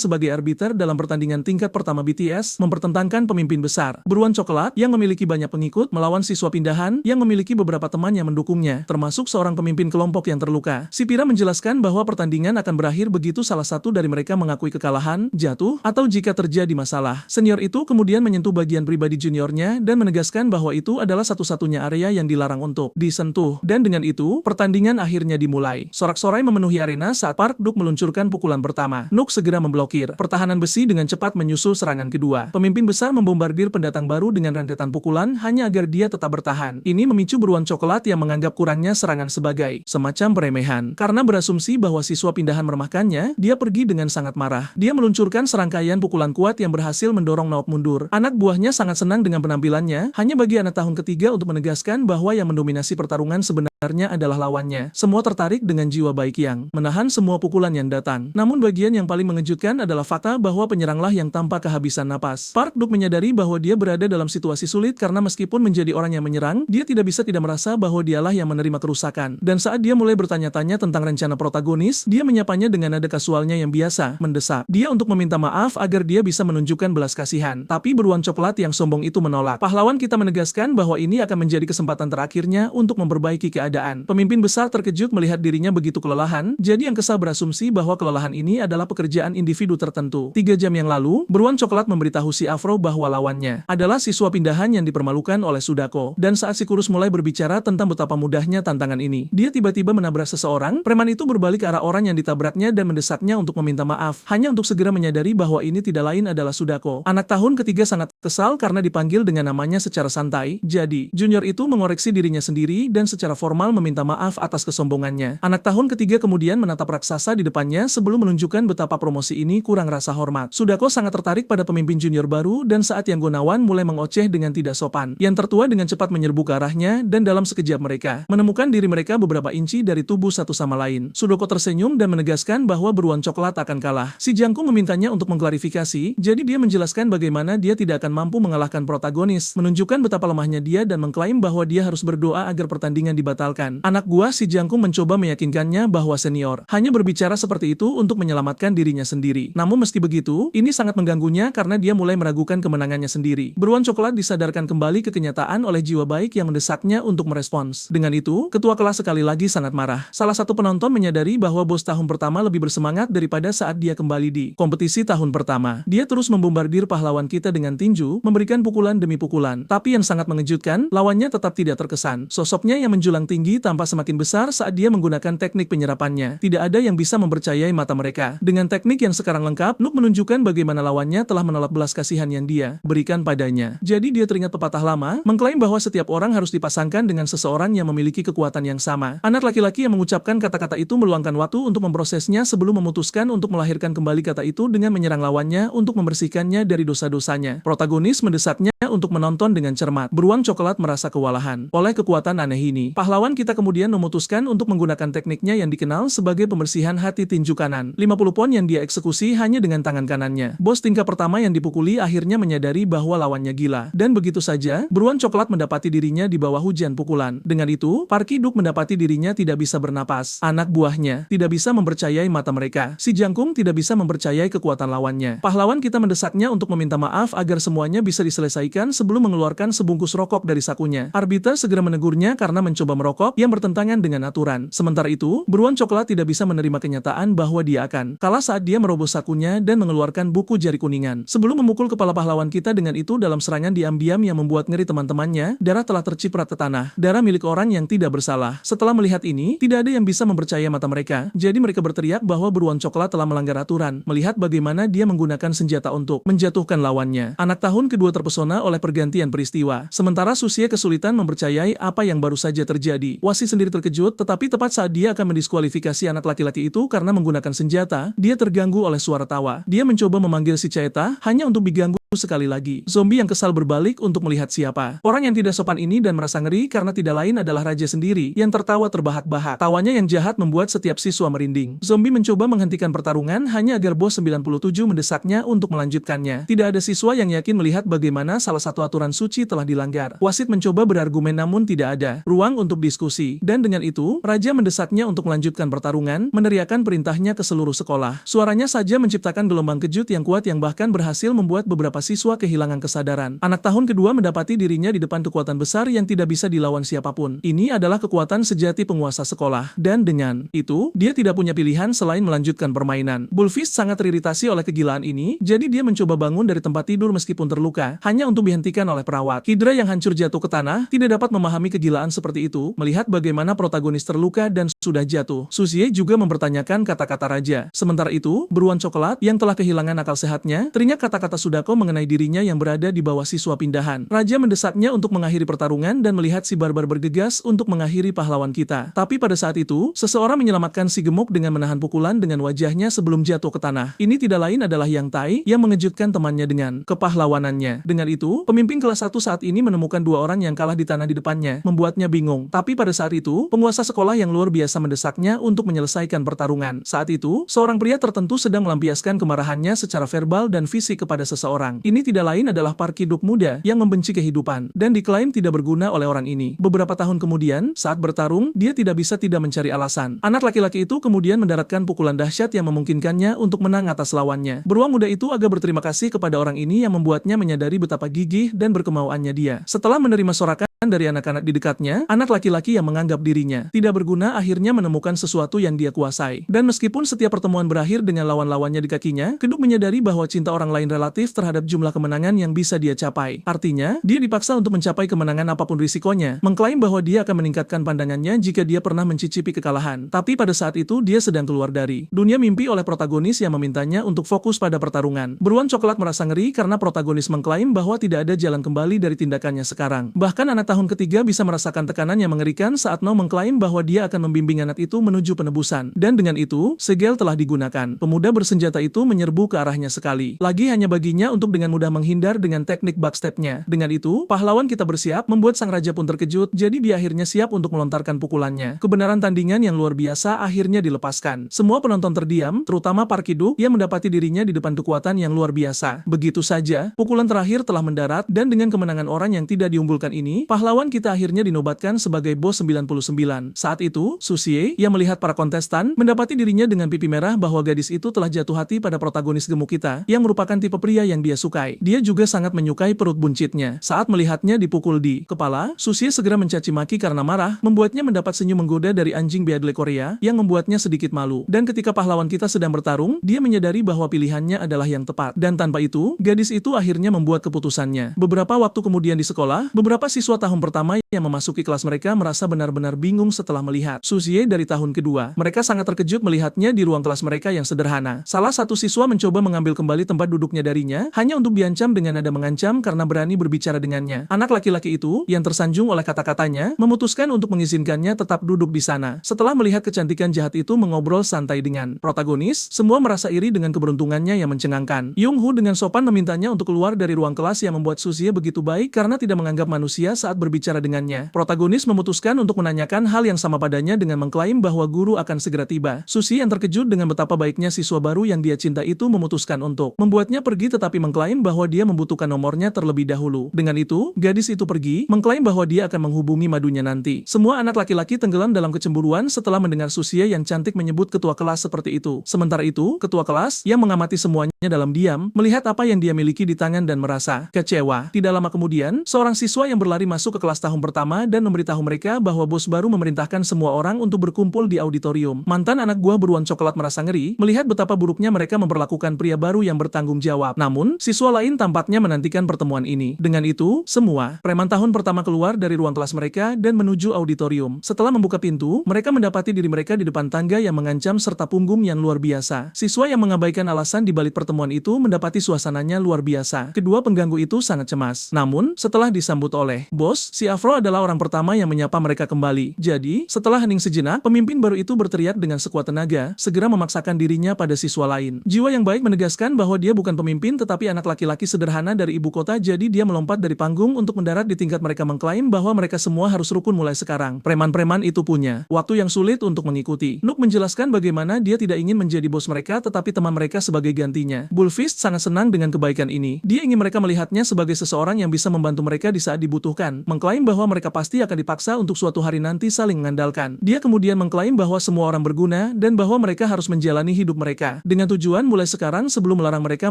sebagai arbiter dalam pertandingan tingkat pertama BTS, mempertentangkan pemimpin besar, Beruang Coklat, yang memiliki banyak pengikut, melawan siswa pindahan, yang memiliki beberapa teman yang mendukungnya, termasuk seorang pemimpin kelompok yang terluka. Si Pira menjelaskan bahwa pertandingan akan berakhir begitu salah satu dari mereka mengakui kekalahan, jatuh, atau jika terjadi masalah. Senior itu kemudian menyentuh bagian pribadi juniornya dan menegaskan bahwa itu adalah satu-satunya area yang dilarang untuk disentuh. Dan dengan itu, pertandingan akhirnya dimulai. Sorak-sorai memenuhi arena saat Park Duk meluncurkan pukulan pertama. Nuk segera memblokir. Pertahanan besi dengan cepat menyusul serangan kedua. Pemimpin besar membombardir pendatang baru dengan rentetan pukulan hanya agar dia tetap bertahan. Ini memicu Beruang Coklat yang menganggap kurangnya serangan sebagai semacam peremehan. Karena berasumsi bahwa siswa pindahan meremehkannya, dia pergi dengan sangat marah. Dia meluncurkan serangkaian pukulan kuat yang berhasil mendorong Naok mundur. Anak buahnya sangat senang dengan penampilannya, hanya bagi anak tahun ketiga untuk menegaskan bahwa yang mendominasi pertarungan sebenarnya adalah lawannya. Semua tertarik dengan jiwa baik yang menahan semua pukulan yang datang. Namun bagian yang paling mengejutkan adalah fakta bahwa penyeranglah yang tanpa kehabisan napas. Park Duk menyadari bahwa dia berada dalam situasi sulit karena meskipun menjadi orang yang menyerang, dia tidak bisa tidak merasa bahwa dialah yang menerima kerusakan. Dan saat dia mulai bertanya-tanya tentang rencana protagonis, dia menyapanya dengan nada kasualnya yang biasa, mendesak dia untuk meminta maaf agar dia bisa menunjukkan belas kasihan. Tapi Beruang Coklat yang sombong itu menolak. Pahlawan kita menegaskan bahwa ini akan menjadi kesempatan terakhirnya untuk memperbaiki keadaan. Pemimpin besar terkejut melihat dirinya begitu kelelahan, jadi yang kesal berasumsi bahwa kelelahan ini adalah pekerjaan individu tertentu. 3 jam yang lalu, Beruang Coklat memberitahu si Afro bahwa lawannya adalah siswa pindahan yang dipermalukan oleh Sudako. Dan saat si Kurus mulai berbicara tentang betapa mudahnya tantangan ini, dia tiba-tiba menabrak seseorang. Preman itu berbalik ke arah orang yang ditabraknya dan mendesaknya untuk meminta maaf, hanya untuk segera menyadari bahwa ini tidak lain adalah Sudako. Anak tahun ketiga sangat kesal karena dipanggil dengan namanya secara santai, jadi junior itu mengoreksi dirinya sendiri dan secara formal meminta maaf atas kesombongannya. Anak tahun ketiga kemudian menatap raksasa di depannya sebelum menunjukkan betapa promosi ini kurang rasa hormat. Sudako sangat tertarik pada pemimpin junior baru dan saat Yang Gunawan mulai mengoceh dengan tidak sopan, yang tertua dengan cepat menyerbu ke arahnya dan dalam sekejap mereka menemukan diri mereka beberapa inci dari tubuh satu sama lain. Sudoko tersenyum dan menegaskan bahwa Beruang Coklat akan kalah. Si Jangkung memintanya untuk mengklarifikasi, jadi dia menjelaskan bagaimana dia tidak akan mampu mengalahkan protagonis, menunjukkan betapa lemahnya dia dan mengklaim bahwa dia harus berdoa agar pertandingan dibatalkan. Anak buah si Jangkung mencoba meyakinkannya bahwa senior hanya berbicara seperti itu untuk menyelamatkan dirinya sendiri. Namun meski begitu, ini sangat mengganggunya karena dia mulai meragukan kemenangannya sendiri. Beruang Coklat disadarkan kembali ke kenyataan oleh jiwa baik yang mendesaknya untuk merespons. Dengan itu, ketua kelas sekali lagi sangat marah. Salah satu penonton menyadari bahwa bos tahun pertama lebih bersemangat daripada saat dia kembali di kompetisi tahun pertama. Dia terus membombardir pahlawan kita dengan tinju, memberikan pukulan demi pukulan. Tapi yang sangat mengejutkan, lawannya tetap tidak terkesan. Sosoknya yang menjulang tinggi tampak semakin besar saat dia menggunakan teknik penyerapannya. Tidak ada yang bisa mempercayai mata mereka. Dengan teknik yang sekarang lengkap, Nuk menunjukkan bagaimana lawannya telah menolak belas kasihan yang dia berikan padanya. Jadi dia teringat pepatah lama, mengklaim bahwa setiap orang harus dipasangkan dengan seseorang yang memiliki kekuatan yang sama. Anak laki-laki yang mengucapkan kata-kata itu meluangkan waktu untuk memprosesnya sebelum memutuskan untuk melahirkan kembali kata itu dengan menyerang lawannya untuk membersihkannya dari dosa-dosanya. Protagonis mendesaknya untuk menonton dengan cermat. Beruang coklat merasa kewalahan oleh kekuatan aneh ini. Pahlawan kita kemudian memutuskan untuk menggunakan tekniknya yang dikenal sebagai pembersihan hati tinju kanan. 50 pon yang dia eksekusi hanya dengan tangan kanannya. Bos tingkat pertama yang dipukuli akhirnya menyadari bahwa lawannya gila. Dan begitu saja, beruang coklat mendapati dirinya di bawah hujan pukulan. Dengan itu, Park Ki-duk mendapati dirinya tidak bisa bernapas. Anak buahnya tidak bisa mempercayai mata mereka. Si Jangkung tidak bisa mempercayai kekuatan lawannya. Pahlawan kita mendesaknya untuk meminta maaf agar semuanya bisa diselesaikan sebelum mengeluarkan sebungkus rokok dari sakunya. Arbiter segera menegurnya karena mencoba merokok yang bertentangan dengan aturan. Sementara itu, beruang coklat tidak bisa menerima kenyataan bahwa dia akan kalah saat dia merobos sakunya dan mengeluarkan buku jari kuningan. Sebelum memukul kepala pahlawan kita dengan itu dalam serangan diam-diam yang membuat ngeri teman-temannya, darah telah terciprat ke tanah. Darah milik orang yang tidak bersalah. Setelah melihat ini, tidak ada yang bisa mempercayai mata mereka. Jadi mereka berteriak bahwa beruang coklat telah melanggar aturan, melihat bagaimana dia menggunakan senjata untuk menjatuhkan lawannya. Anak tahun kedua terpesona oleh pergantian peristiwa. Sementara Susie kesulitan mempercayai apa yang baru saja terjadi. Wasi sendiri terkejut, tetapi tepat saat dia akan mendiskualifikasi anak laki-laki itu karena menggunakan senjata, dia terganggu oleh suara tawa. Dia mencoba memanggil si Caeta hanya untuk diganggu sekali lagi. Zombie yang kesal berbalik untuk melihat siapa orang yang tidak sopan ini dan merasa ngeri karena tidak lain adalah raja sendiri yang tertawa terbahak-bahak. Tawanya yang jahat membuat setiap siswa merinding. Zombie mencoba menghentikan pertarungan hanya agar bos 97 mendesaknya untuk melanjutkannya. Tidak ada siswa yang yakin melihat bagaimana salah satu aturan suci telah dilanggar. Wasit mencoba berargumen namun tidak ada ruang untuk diskusi. Dan dengan itu, raja mendesaknya untuk melanjutkan pertarungan, meneriakkan perintahnya ke seluruh sekolah. Suaranya saja menciptakan gelombang kejut yang kuat yang bahkan berhasil membuat beberapa siswa kehilangan kesadaran. Anak tahun kedua mendapati dirinya di depan kekuatan besar yang tidak bisa dilawan siapapun. Ini adalah kekuatan sejati penguasa sekolah. Dan dengan itu, dia tidak punya pilihan selain melanjutkan permainan. Bullfist sangat teriritasi oleh kegilaan ini, jadi dia mencoba bangun dari tempat tidur meskipun terluka, hanya untuk dihentikan oleh perawat. Hydra yang hancur jatuh ke tanah, tidak dapat memahami kegilaan seperti itu, melihat bagaimana protagonis terluka dan sudah jatuh. Susie juga mempertanyakan kata-kata raja. Sementara itu, beruang coklat yang telah kehilangan akal sehatnya, teringat kata-kata Sudako mengenai dirinya yang berada di bawah siswa pindahan. Raja mendesaknya untuk mengakhiri pertarungan dan melihat si barbar bergegas untuk mengakhiri pahlawan kita. Tapi pada saat itu, seseorang menyelamatkan si gemuk dengan menahan pukulan dengan wajahnya sebelum jatuh ke tanah. Ini tidak lain adalah Yang Tai yang mengejutkan temannya dengan kepahlawanannya. Dengan itu, pemimpin kelas 1 saat ini menemukan dua orang yang kalah di tanah di depannya, membuatnya bingung. Tapi pada saat itu, penguasa sekolah yang luar biasa mendesaknya untuk menyelesaikan pertarungan. Saat itu, seorang pria tertentu sedang melampiaskan kemarahannya secara verbal dan fisik kepada seseorang. Ini tidak lain adalah Park Ki-duk muda yang membenci kehidupan dan diklaim tidak berguna oleh orang ini. Beberapa tahun kemudian, saat bertarung, dia tidak bisa tidak mencari alasan. Anak laki-laki itu kemudian mendaratkan pukulan dahsyat yang memungkinkannya untuk menang atas lawannya. Beruang muda itu agak berterima kasih kepada orang ini yang membuatnya menyadari betapa gigih dan berkemauannya dia. Setelah menerima sorakan dari anak-anak di dekatnya, anak laki-laki yang menganggap dirinya tidak berguna akhirnya menemukan sesuatu yang dia kuasai. Dan meskipun setiap pertemuan berakhir dengan lawan-lawannya di kakinya, Keduk menyadari bahwa cinta orang lain relatif terhadap jumlah kemenangan yang bisa dia capai. Artinya, dia dipaksa untuk mencapai kemenangan apapun risikonya, mengklaim bahwa dia akan meningkatkan pandangannya jika dia pernah mencicipi kekalahan. Tapi pada saat itu dia sedang keluar dari dunia mimpi oleh protagonis yang memintanya untuk fokus pada pertarungan. Beruang coklat merasa ngeri karena protagonis mengklaim bahwa tidak ada jalan kembali dari tindakannya sekarang. Bahkan anak tahun ketiga bisa merasakan tekanan yang mengerikan saat No mengklaim bahwa dia akan membimbing anak itu menuju penebusan. Dan dengan itu, segel telah digunakan. Pemuda bersenjata itu menyerbu ke arahnya sekali lagi hanya baginya untuk dengan mudah menghindar dengan teknik backstepnya. Dengan itu, pahlawan kita bersiap, membuat sang raja pun terkejut, jadi dia akhirnya siap untuk melontarkan pukulannya. Kebenaran tandingan yang luar biasa akhirnya dilepaskan. Semua penonton terdiam, terutama Park Ki-duk yang mendapati dirinya di depan kekuatan yang luar biasa. Begitu saja, pukulan terakhir telah mendarat dan dengan kemenangan orang yang tidak diunggulkan ini, pahlawan kita akhirnya dinobatkan sebagai bos 99. Saat itu, Susie yang melihat para kontestan mendapati dirinya dengan pipi merah bahwa gadis itu telah jatuh hati pada protagonis gemuk kita yang merupakan tipe pria yang dia sukai. Dia juga sangat menyukai perut buncitnya. Saat melihatnya dipukul di kepala, Susie segera mencaci maki karena marah, membuatnya mendapat senyum menggoda dari anjing Beadle Korea yang membuatnya sedikit malu. Dan ketika pahlawan kita sedang bertarung, dia menyadari bahwa pilihannya adalah yang tepat. Dan tanpa itu, gadis itu akhirnya membuat keputusannya. Beberapa waktu kemudian di sekolah, beberapa siswa tahun tahun pertama yang memasuki kelas mereka merasa benar-benar bingung setelah melihat Suzie dari tahun kedua. Mereka sangat terkejut melihatnya di ruang kelas mereka yang sederhana. Salah satu siswa mencoba mengambil kembali tempat duduknya darinya, hanya untuk diancam dengan nada mengancam karena berani berbicara dengannya. Anak laki-laki itu, yang tersanjung oleh kata-katanya, memutuskan untuk mengizinkannya tetap duduk di sana. Setelah melihat kecantikan jahat itu mengobrol santai dengan protagonis, semua merasa iri dengan keberuntungannya yang mencengangkan. Young-hoo dengan sopan memintanya untuk keluar dari ruang kelas yang membuat Suzie begitu baik karena tidak menganggap manusia saat berbicara dengannya. Protagonis memutuskan untuk menanyakan hal yang sama padanya dengan mengklaim bahwa guru akan segera tiba. Suzie yang terkejut dengan betapa baiknya siswa baru yang dia cinta itu memutuskan untuk membuatnya pergi tetapi mengklaim bahwa dia membutuhkan nomornya terlebih dahulu. Dengan itu, gadis itu pergi, mengklaim bahwa dia akan menghubungi madunya nanti. Semua anak laki-laki tenggelam dalam kecemburuan setelah mendengar Suzie yang cantik menyebut ketua kelas seperti itu. Sementara itu, ketua kelas yang mengamati semuanya dalam diam, melihat apa yang dia miliki di tangan dan merasa kecewa. Tidak lama kemudian, seorang siswa yang berlari masuk ke kelas tahun pertama dan memberitahu mereka bahwa bos baru memerintahkan semua orang untuk berkumpul di auditorium. Mantan anak buah beruang coklat merasa ngeri, melihat betapa buruknya mereka memperlakukan pria baru yang bertanggung jawab. Namun, siswa lain tampaknya menantikan pertemuan ini. Dengan itu, semua preman tahun pertama keluar dari ruang kelas mereka dan menuju auditorium. Setelah membuka pintu, mereka mendapati diri mereka di depan tangga yang mengancam serta punggung yang luar biasa. Siswa yang mengabaikan alasan di balik pertemuan itu mendapati suasananya luar biasa. Kedua pengganggu itu sangat cemas. Namun, setelah disambut oleh bos, si Afro adalah orang pertama yang menyapa mereka kembali. Jadi, setelah hening sejenak, pemimpin baru itu berteriak dengan sekuat tenaga, segera memaksakan dirinya pada siswa lain. Jiwa yang baik menegaskan bahwa dia bukan pemimpin tetapi anak laki-laki sederhana dari ibu kota, jadi dia melompat dari panggung untuk mendarat di tingkat mereka mengklaim bahwa mereka semua harus rukun mulai sekarang. Preman-preman itu punya waktu yang sulit untuk mengikuti. Nook menjelaskan bagaimana dia tidak ingin menjadi bos mereka tetapi teman mereka sebagai gantinya. Bullfist sangat senang dengan kebaikan ini. Dia ingin mereka melihatnya sebagai seseorang yang bisa membantu mereka di saat dibutuhkan, mengklaim bahwa mereka pasti akan dipaksa untuk suatu hari nanti saling mengandalkan. Dia kemudian mengklaim bahwa semua orang berguna dan bahwa mereka harus menjalani hidup mereka dengan tujuan mulai sekarang sebelum melarang mereka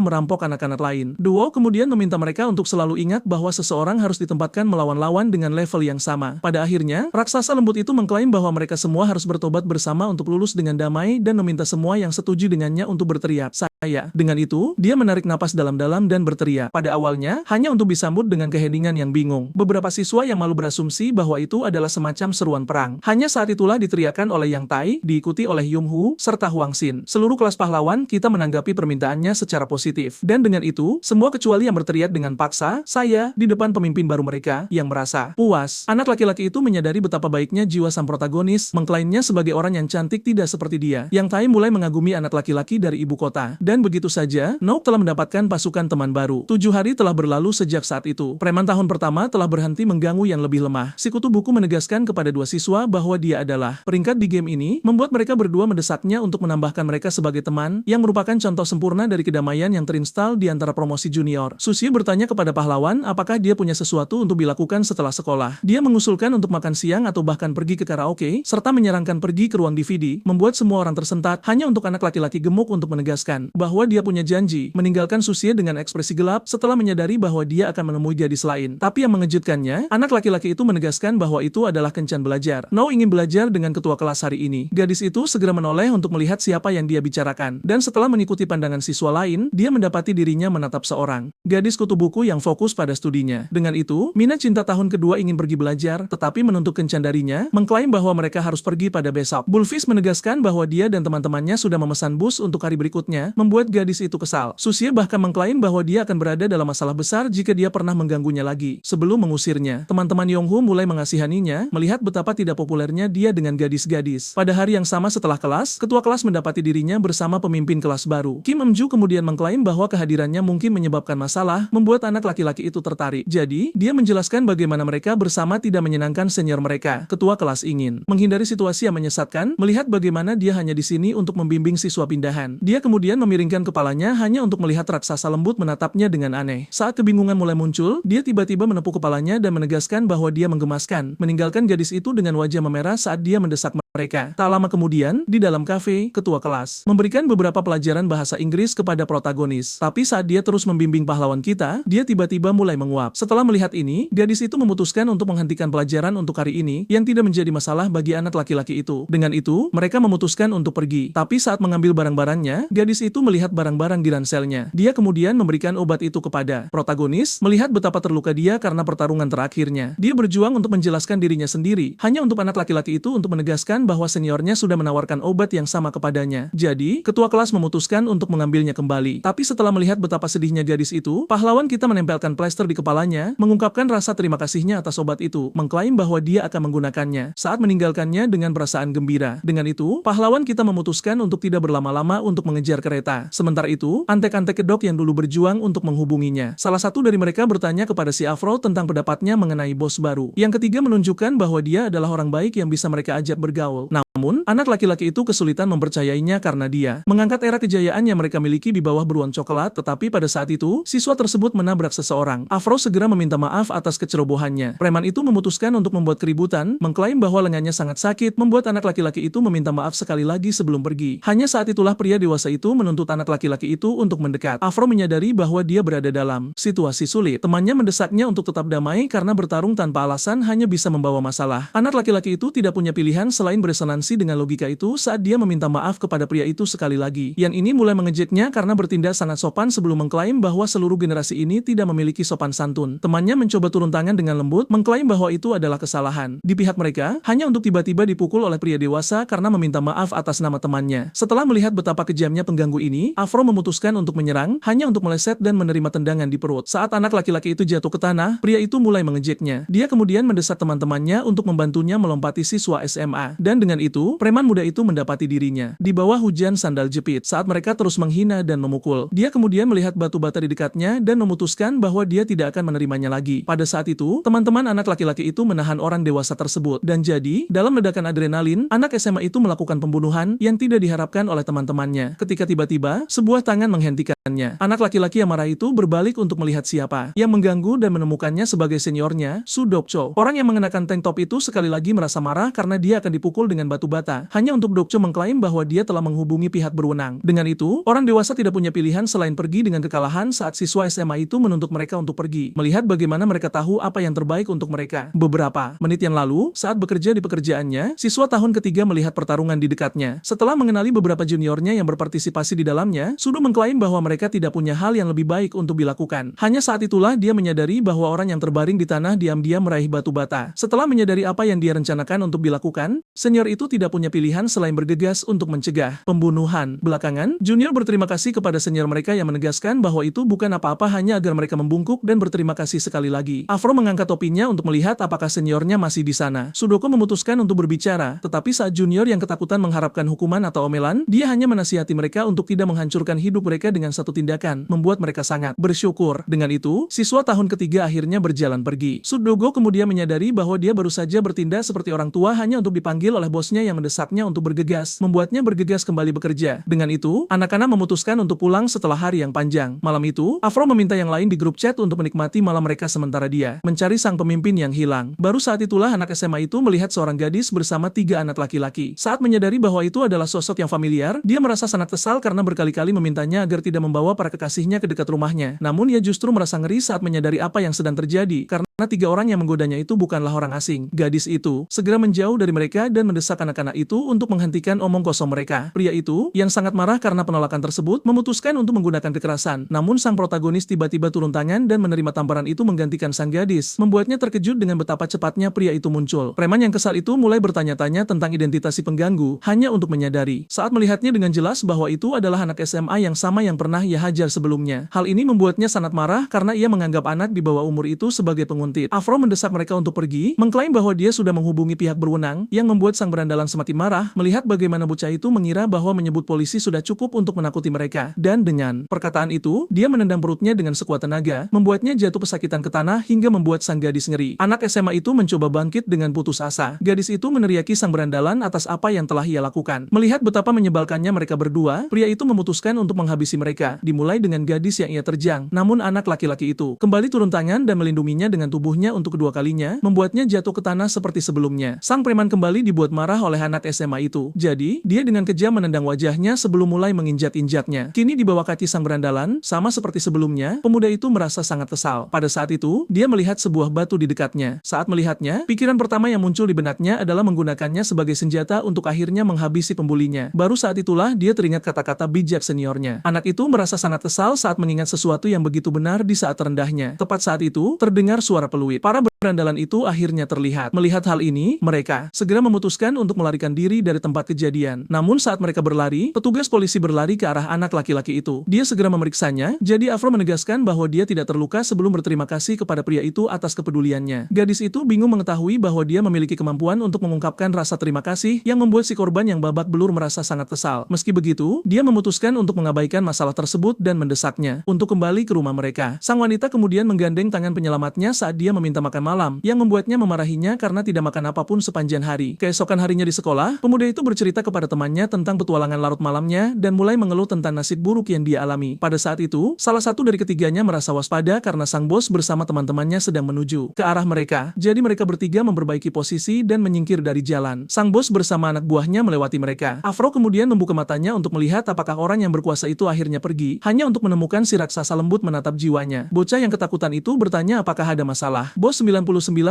merampok anak-anak lain. Duo kemudian meminta mereka untuk selalu ingat bahwa seseorang harus ditempatkan melawan lawan dengan level yang sama. Pada akhirnya, raksasa lembut itu mengklaim bahwa mereka semua harus bertobat bersama untuk lulus dengan damai dan meminta semua yang setuju dengannya untuk berteriak, "Saya." Dengan itu, dia menarik napas dalam-dalam dan berteriak. Pada awalnya, hanya untuk disambut dengan keheningan yang bingung. Beberapa siswa yang malu berasumsi bahwa itu adalah semacam seruan perang. Hanya saat itulah diteriakan oleh Yang Tai, diikuti oleh Young-hoo, serta Hwang Shin. Seluruh kelas pahlawan kita menanggapi permintaannya secara positif. Dan dengan itu, semua kecuali yang berteriak dengan paksa, "Saya," di depan pemimpin baru mereka, yang merasa puas. Anak laki-laki itu menyadari betapa baiknya jiwa sang protagonis, mengklaimnya sebagai orang yang cantik tidak seperti dia. Yang Tai mulai mengagumi anak laki-laki dari ibu kota. Dan begitu saja, Nook telah mendapatkan pasukan teman baru. 7 hari telah berlalu sejak saat itu. Preman tahun pertama telah berhenti mengganggu yang lebih lemah. Si kutu buku menegaskan kepada dua siswa bahwa dia adalah peringkat di game ini, membuat mereka berdua mendesaknya untuk menambahkan mereka sebagai teman, yang merupakan contoh sempurna dari kedamaian yang terinstal di antara promosi junior. Susie bertanya kepada pahlawan apakah dia punya sesuatu untuk dilakukan setelah sekolah. Dia mengusulkan untuk makan siang atau bahkan pergi ke karaoke, serta menyarankan pergi ke ruang DVD, membuat semua orang tersentak, hanya untuk anak laki-laki gemuk untuk menegaskan bahwa dia punya janji meninggalkan Susie dengan ekspresi gelap setelah menyadari bahwa dia akan menemui gadis lain. Tapi yang mengejutkannya, anak laki-laki itu menegaskan bahwa itu adalah kencan belajar. No ingin belajar dengan ketua kelas hari ini. Gadis itu segera menoleh untuk melihat siapa yang dia bicarakan. Dan setelah mengikuti pandangan siswa lain, dia mendapati dirinya menatap seorang gadis kutu buku yang fokus pada studinya. Dengan itu, Mina cinta tahun kedua ingin pergi belajar, tetapi menuntut kencan darinya, mengklaim bahwa mereka harus pergi pada besok. Bullfist menegaskan bahwa dia dan teman-temannya sudah memesan bus untuk hari berikutnya, membuat gadis itu kesal. Susie bahkan mengklaim bahwa dia akan berada dalam masalah besar jika dia pernah mengganggunya lagi. Sebelum mengusirnya, teman-teman Young-hoo mulai mengasihaninya, melihat betapa tidak populernya dia dengan gadis-gadis. Pada hari yang sama setelah kelas, ketua kelas mendapati dirinya bersama pemimpin kelas baru. Kim Eum-ju kemudian mengklaim bahwa kehadirannya mungkin menyebabkan masalah, membuat anak laki-laki itu tertarik. Jadi, dia menjelaskan bagaimana mereka bersama tidak menyenangkan senior mereka. Ketua kelas ingin menghindari situasi yang menyesatkan, melihat bagaimana dia hanya di sini untuk membimbing siswa pindahan. Dia kemudian memiringkan kepalanya hanya untuk melihat raksasa lembut menatapnya dengan aneh. Saat kebingungan mulai muncul, dia tiba-tiba menepuk kepalanya dan menegaskan bahwa dia menggemaskan, meninggalkan gadis itu dengan wajah memerah saat dia mendesak mereka. Tak lama kemudian, di dalam kafe, ketua kelas memberikan beberapa pelajaran bahasa Inggris kepada protagonis. Tapi saat dia terus membimbing pahlawan kita, dia tiba-tiba mulai menguap. Setelah melihat ini, gadis itu memutuskan untuk menghentikan pelajaran untuk hari ini, yang tidak menjadi masalah bagi anak laki-laki itu. Dengan itu, mereka memutuskan untuk pergi. Tapi saat mengambil barang-barangnya, gadis itu melihat barang-barang di ranselnya. Dia kemudian memberikan obat itu kepada protagonis, melihat betapa terluka dia karena pertarungan terakhirnya. Dia berjuang untuk menjelaskan dirinya sendiri, hanya untuk anak laki-laki itu untuk menegaskan bahwa seniornya sudah menawarkan obat yang sama kepadanya. Jadi, ketua kelas memutuskan untuk mengambilnya kembali. Tapi setelah melihat betapa sedihnya gadis itu, pahlawan kita menempelkan plester di kepalanya, mengungkapkan rasa terima kasihnya atas obat itu, mengklaim bahwa dia akan menggunakannya saat meninggalkannya dengan perasaan gembira. Dengan itu, pahlawan kita memutuskan untuk tidak berlama-lama untuk mengejar kereta. Sementara itu, antek-antek kedok yang dulu berjuang untuk menghubunginya. Salah satu dari mereka bertanya kepada si Afro tentang pendapatnya mengenai bos baru. Yang ketiga menunjukkan bahwa dia adalah orang baik yang bisa mereka ajak bergaul. Namun, anak laki-laki itu kesulitan mempercayainya karena dia mengangkat era kejayaan yang mereka miliki di bawah beruang coklat, tetapi pada saat itu, siswa tersebut menabrak seseorang. Afro segera meminta maaf atas kecerobohannya. Preman itu memutuskan untuk membuat keributan, mengklaim bahwa lengannya sangat sakit, membuat anak laki-laki itu meminta maaf sekali lagi sebelum pergi. Hanya saat itulah pria dewasa itu menuntut anak laki-laki itu untuk mendekat. Afro menyadari bahwa dia berada dalam situasi sulit. Temannya mendesaknya untuk tetap damai karena bertarung tanpa alasan hanya bisa membawa masalah. Anak laki-laki itu tidak punya pilihan selain beresonansi dengan logika itu saat dia meminta maaf kepada pria itu sekali lagi. Yang ini mulai mengejeknya karena bertindak sangat sopan sebelum mengklaim bahwa seluruh generasi ini tidak memiliki sopan santun. Temannya mencoba turun tangan dengan lembut, mengklaim bahwa itu adalah kesalahan di pihak mereka, hanya untuk tiba-tiba dipukul oleh pria dewasa karena meminta maaf atas nama temannya. Setelah melihat betapa kejamnya pengganggu ini, Afro memutuskan untuk menyerang, hanya untuk meleset dan menerima tendangan di perut. Saat anak laki-laki itu jatuh ke tanah, pria itu mulai mengejeknya. Dia kemudian mendesak teman-temannya untuk membantunya melompati siswa SMA. Dan dengan itu, preman muda itu mendapati dirinya di bawah hujan sandal jepit saat mereka terus menghina dan memukul. Dia kemudian melihat batu bata di dekatnya dan memutuskan bahwa dia tidak akan menerimanya lagi. Pada saat itu, teman-teman anak laki-laki itu menahan orang dewasa tersebut. Dan jadi, dalam ledakan adrenalin, anak SMA itu melakukan pembunuhan yang tidak diharapkan oleh teman-temannya. Ketika tiba-tiba, sebuah tangan menghentikannya. Anak laki-laki yang marah itu berbalik untuk melihat siapa yang mengganggu dan menemukannya sebagai seniornya, Su Dokcho. Orang yang mengenakan tank top itu sekali lagi merasa marah karena dia akan dipukul dengan batu bata, hanya untuk Dokcho mengklaim bahwa dia telah menghubungi pihak berwenang. Dengan itu, orang dewasa tidak punya pilihan selain pergi dengan kekalahan saat siswa SMA itu menuntut mereka untuk pergi, melihat bagaimana mereka tahu apa yang terbaik untuk mereka. Beberapa menit yang lalu, saat bekerja di pekerjaannya, siswa tahun ketiga melihat pertarungan di dekatnya. Setelah mengenali beberapa juniornya yang berpartisipasi di dalamnya, Sudo mengklaim bahwa mereka tidak punya hal yang lebih baik untuk dilakukan. Hanya saat itulah dia menyadari bahwa orang yang terbaring di tanah diam-diam meraih batu bata. Setelah menyadari apa yang dia rencanakan untuk dilakukan, senior itu tidak punya pilihan selain bergegas untuk mencegah pembunuhan. Belakangan, junior berterima kasih kepada senior mereka yang menegaskan bahwa itu bukan apa-apa hanya agar mereka membungkuk dan berterima kasih sekali lagi. Afro mengangkat topinya untuk melihat apakah seniornya masih di sana. Sudoko memutuskan untuk berbicara, tetapi saat junior yang ketakutan mengharapkan hukuman atau omelan, dia hanya menasihati mereka untuk tidak menghancurkan hidup mereka dengan satu tindakan, membuat mereka sangat bersyukur. Dengan itu, siswa tahun ketiga akhirnya berjalan pergi. Sudogo kemudian menyadari bahwa dia baru saja bertindak seperti orang tua hanya untuk dipanggil oleh bosnya yang mendesaknya untuk bergegas, membuatnya bergegas kembali bekerja. Dengan itu, anak-anak memutuskan untuk pulang setelah hari yang panjang. Malam itu, Afro meminta yang lain di grup chat untuk menikmati malam mereka sementara dia mencari sang pemimpin yang hilang. Baru saat itulah anak SMA itu melihat seorang gadis bersama 3 anak laki-laki. Saat menyadari bahwa itu adalah sosok yang familiar, dia merasa sangat kesal karena berkali-kali memintanya agar tidak membawa para kekasihnya ke dekat rumahnya. Namun ia justru merasa ngeri saat menyadari apa yang sedang terjadi, karena 3 orang yang menggodanya itu bukanlah orang asing. Gadis itu segera menjauh dari mereka dan mendesak anak-anak itu untuk menghentikan omong kosong mereka. Pria itu, yang sangat marah karena penolakan tersebut, memutuskan untuk menggunakan kekerasan. Namun sang protagonis tiba-tiba turun tangan dan menerima tamparan itu menggantikan sang gadis, membuatnya terkejut dengan betapa cepatnya pria itu muncul. Preman yang kesal itu mulai bertanya-tanya tentang identitas si pengganggu, hanya untuk menyadari saat melihatnya dengan jelas bahwa itu adalah anak SMA yang sama yang pernah ia hajar sebelumnya. Hal ini membuatnya sangat marah karena ia menganggap anak di bawah umur itu sebagai penguntit. Afro mendesak mereka untuk pergi, mengklaim bahwa dia sudah menghubungi pihak berwenang, yang membuat sang berandalan semakin marah melihat bagaimana bocah itu mengira bahwa menyebut polisi sudah cukup untuk menakuti mereka. Dan dengan perkataan itu, dia menendang perutnya dengan sekuat tenaga, membuatnya jatuh pesakitan ke tanah hingga membuat sang gadis ngeri. Anak SMA itu mencoba bangkit dengan putus asa. Gadis itu meneriaki sang berandalan atas apa yang telah ia lakukan. Melihat betapa menyebalkannya mereka berdua, pria itu memutuskan untuk menghabisi mereka, dimulai dengan gadis yang ia terjang. Namun anak laki-laki itu kembali turun tangan dan melindunginya dengan tubuh tubuhnya untuk kedua kalinya, membuatnya jatuh ke tanah seperti sebelumnya. Sang preman kembali dibuat marah oleh anak SMA itu. Jadi, dia dengan kejam menendang wajahnya sebelum mulai menginjak-injaknya. Kini di bawah kaki sang berandalan, sama seperti sebelumnya, pemuda itu merasa sangat kesal. Pada saat itu, dia melihat sebuah batu di dekatnya. Saat melihatnya, pikiran pertama yang muncul di benaknya adalah menggunakannya sebagai senjata untuk akhirnya menghabisi pembulinya. Baru saat itulah dia teringat kata-kata bijak seniornya. Anak itu merasa sangat kesal saat mengingat sesuatu yang begitu benar di saat terendahnya. Tepat saat itu, terdengar suara peluit. Para berandalan itu akhirnya terlihat. Melihat hal ini, mereka segera memutuskan untuk melarikan diri dari tempat kejadian. Namun saat mereka berlari, petugas polisi berlari ke arah anak laki-laki itu. Dia segera memeriksanya, jadi Afro menegaskan bahwa dia tidak terluka sebelum berterima kasih kepada pria itu atas kepeduliannya. Gadis itu bingung mengetahui bahwa dia memiliki kemampuan untuk mengungkapkan rasa terima kasih yang membuat si korban yang babak belur merasa sangat kesal. Meski begitu, dia memutuskan untuk mengabaikan masalah tersebut dan mendesaknya untuk kembali ke rumah mereka. Sang wanita kemudian menggandeng tangan penyelamatnya saat dia meminta makan malam, yang membuatnya memarahinya karena tidak makan apapun sepanjang hari. Keesokan harinya di sekolah, pemuda itu bercerita kepada temannya tentang petualangan larut malamnya dan mulai mengeluh tentang nasib buruk yang dia alami. Pada saat itu, salah satu dari ketiganya merasa waspada karena sang bos bersama teman-temannya sedang menuju ke arah mereka. Jadi mereka bertiga memperbaiki posisi dan menyingkir dari jalan. Sang bos bersama anak buahnya melewati mereka. Afro kemudian membuka matanya untuk melihat apakah orang yang berkuasa itu akhirnya pergi, hanya untuk menemukan si raksasa lembut menatap jiwanya. Bocah yang ketakutan itu bertanya apakah ada masalah. Bos 99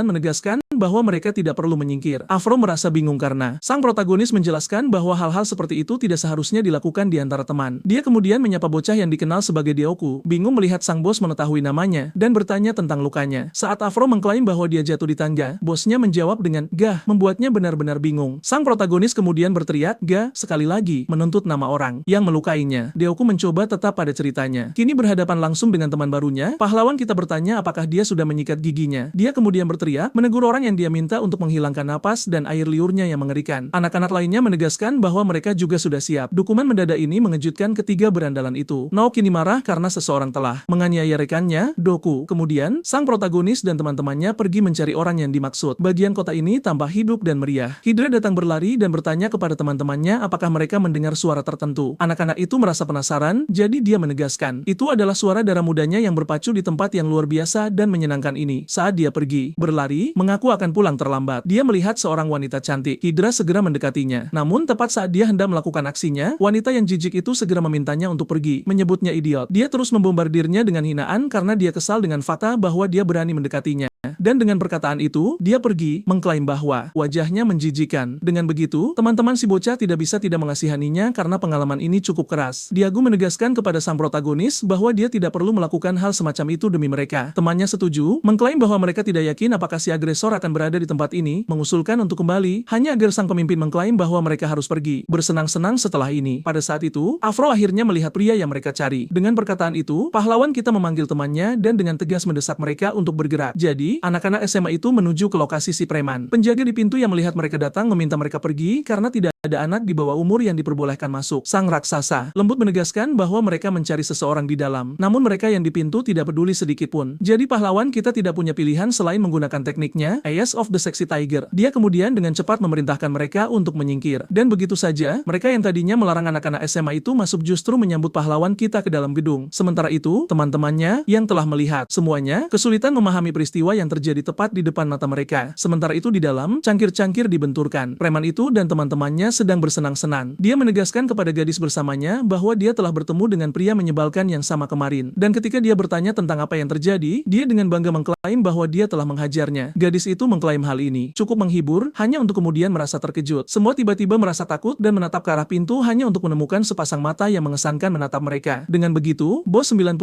menegaskan bahwa mereka tidak perlu menyingkir. Afro merasa bingung karena sang protagonis menjelaskan bahwa hal-hal seperti itu tidak seharusnya dilakukan di antara teman. Dia kemudian menyapa bocah yang dikenal sebagai Deoku, bingung melihat sang bos mengetahui namanya dan bertanya tentang lukanya. Saat Afro mengklaim bahwa dia jatuh di tangga, bosnya menjawab dengan "Gah", membuatnya benar-benar bingung. Sang protagonis kemudian berteriak "Gah" sekali lagi, menuntut nama orang yang melukainya. Deoku mencoba tetap pada ceritanya. Kini berhadapan langsung dengan teman barunya, pahlawan kita bertanya apakah dia sudah menyikat giginya. Dia kemudian berteriak, menegur orang yang dia minta untuk menghilangkan napas dan air liurnya yang mengerikan. Anak-anak lainnya menegaskan bahwa mereka juga sudah siap. Dukungan mendadak ini mengejutkan ketiga berandalan itu. Nao kini marah karena seseorang telah menganiaya rekannya, Doku. Kemudian, sang protagonis dan teman-temannya pergi mencari orang yang dimaksud. Bagian kota ini tampak hidup dan meriah. Hydra datang berlari dan bertanya kepada teman-temannya apakah mereka mendengar suara tertentu. Anak-anak itu merasa penasaran, jadi dia menegaskan. Itu adalah suara darah mudanya yang berpacu di tempat yang luar biasa dan menyenangkan ini. Saat dia pergi berlari, mengaku akan pulang terlambat. Dia melihat seorang wanita cantik. Hydra segera mendekatinya. Namun tepat saat dia hendak melakukan aksinya, wanita yang jijik itu segera memintanya untuk pergi, menyebutnya idiot. Dia terus membombardirnya dengan hinaan karena dia kesal dengan fakta bahwa dia berani mendekatinya. Dan dengan perkataan itu, dia pergi, mengklaim bahwa wajahnya menjijikan. Dengan begitu, teman-teman si bocah tidak bisa tidak mengasihaninya karena pengalaman ini cukup keras. Diagu menegaskan kepada sang protagonis bahwa dia tidak perlu melakukan hal semacam itu demi mereka. Temannya setuju, mengklaim bahwa mereka tidak yakin apakah si agresor akan berada di tempat ini, mengusulkan untuk kembali, hanya agar sang pemimpin mengklaim bahwa mereka harus pergi. Bersenang-senang setelah ini. Pada saat itu, Afro akhirnya melihat pria yang mereka cari. Dengan perkataan itu, pahlawan kita memanggil temannya dan dengan tegas mendesak mereka untuk bergerak. Jadi, anak-anak SMA itu menuju ke lokasi si preman. Penjaga di pintu yang melihat mereka datang meminta mereka pergi karena tidak ada anak di bawah umur yang diperbolehkan masuk. Sang raksasa lembut menegaskan bahwa mereka mencari seseorang di dalam. Namun mereka yang di pintu tidak peduli sedikit pun. Jadi pahlawan kita tidak punya pilihan selain menggunakan tekniknya, Eyes of the Sexy Tiger. Dia kemudian dengan cepat memerintahkan mereka untuk menyingkir. Dan begitu saja, mereka yang tadinya melarang anak-anak SMA itu masuk justru menyambut pahlawan kita ke dalam gedung. Sementara itu, teman-temannya yang telah melihat semuanya kesulitan memahami peristiwa yang terjadi tepat di depan mata mereka. Sementara itu di dalam, cangkir-cangkir dibenturkan. Preman itu dan teman-temannya sedang bersenang-senang. Dia menegaskan kepada gadis bersamanya bahwa dia telah bertemu dengan pria menyebalkan yang sama kemarin. Dan ketika dia bertanya tentang apa yang terjadi, dia dengan bangga mengklaim bahwa dia telah menghajarnya. Gadis itu mengklaim hal ini cukup menghibur, hanya untuk kemudian merasa terkejut. Semua tiba-tiba merasa takut dan menatap ke arah pintu hanya untuk menemukan sepasang mata yang mengesankan menatap mereka. Dengan begitu, Bos 99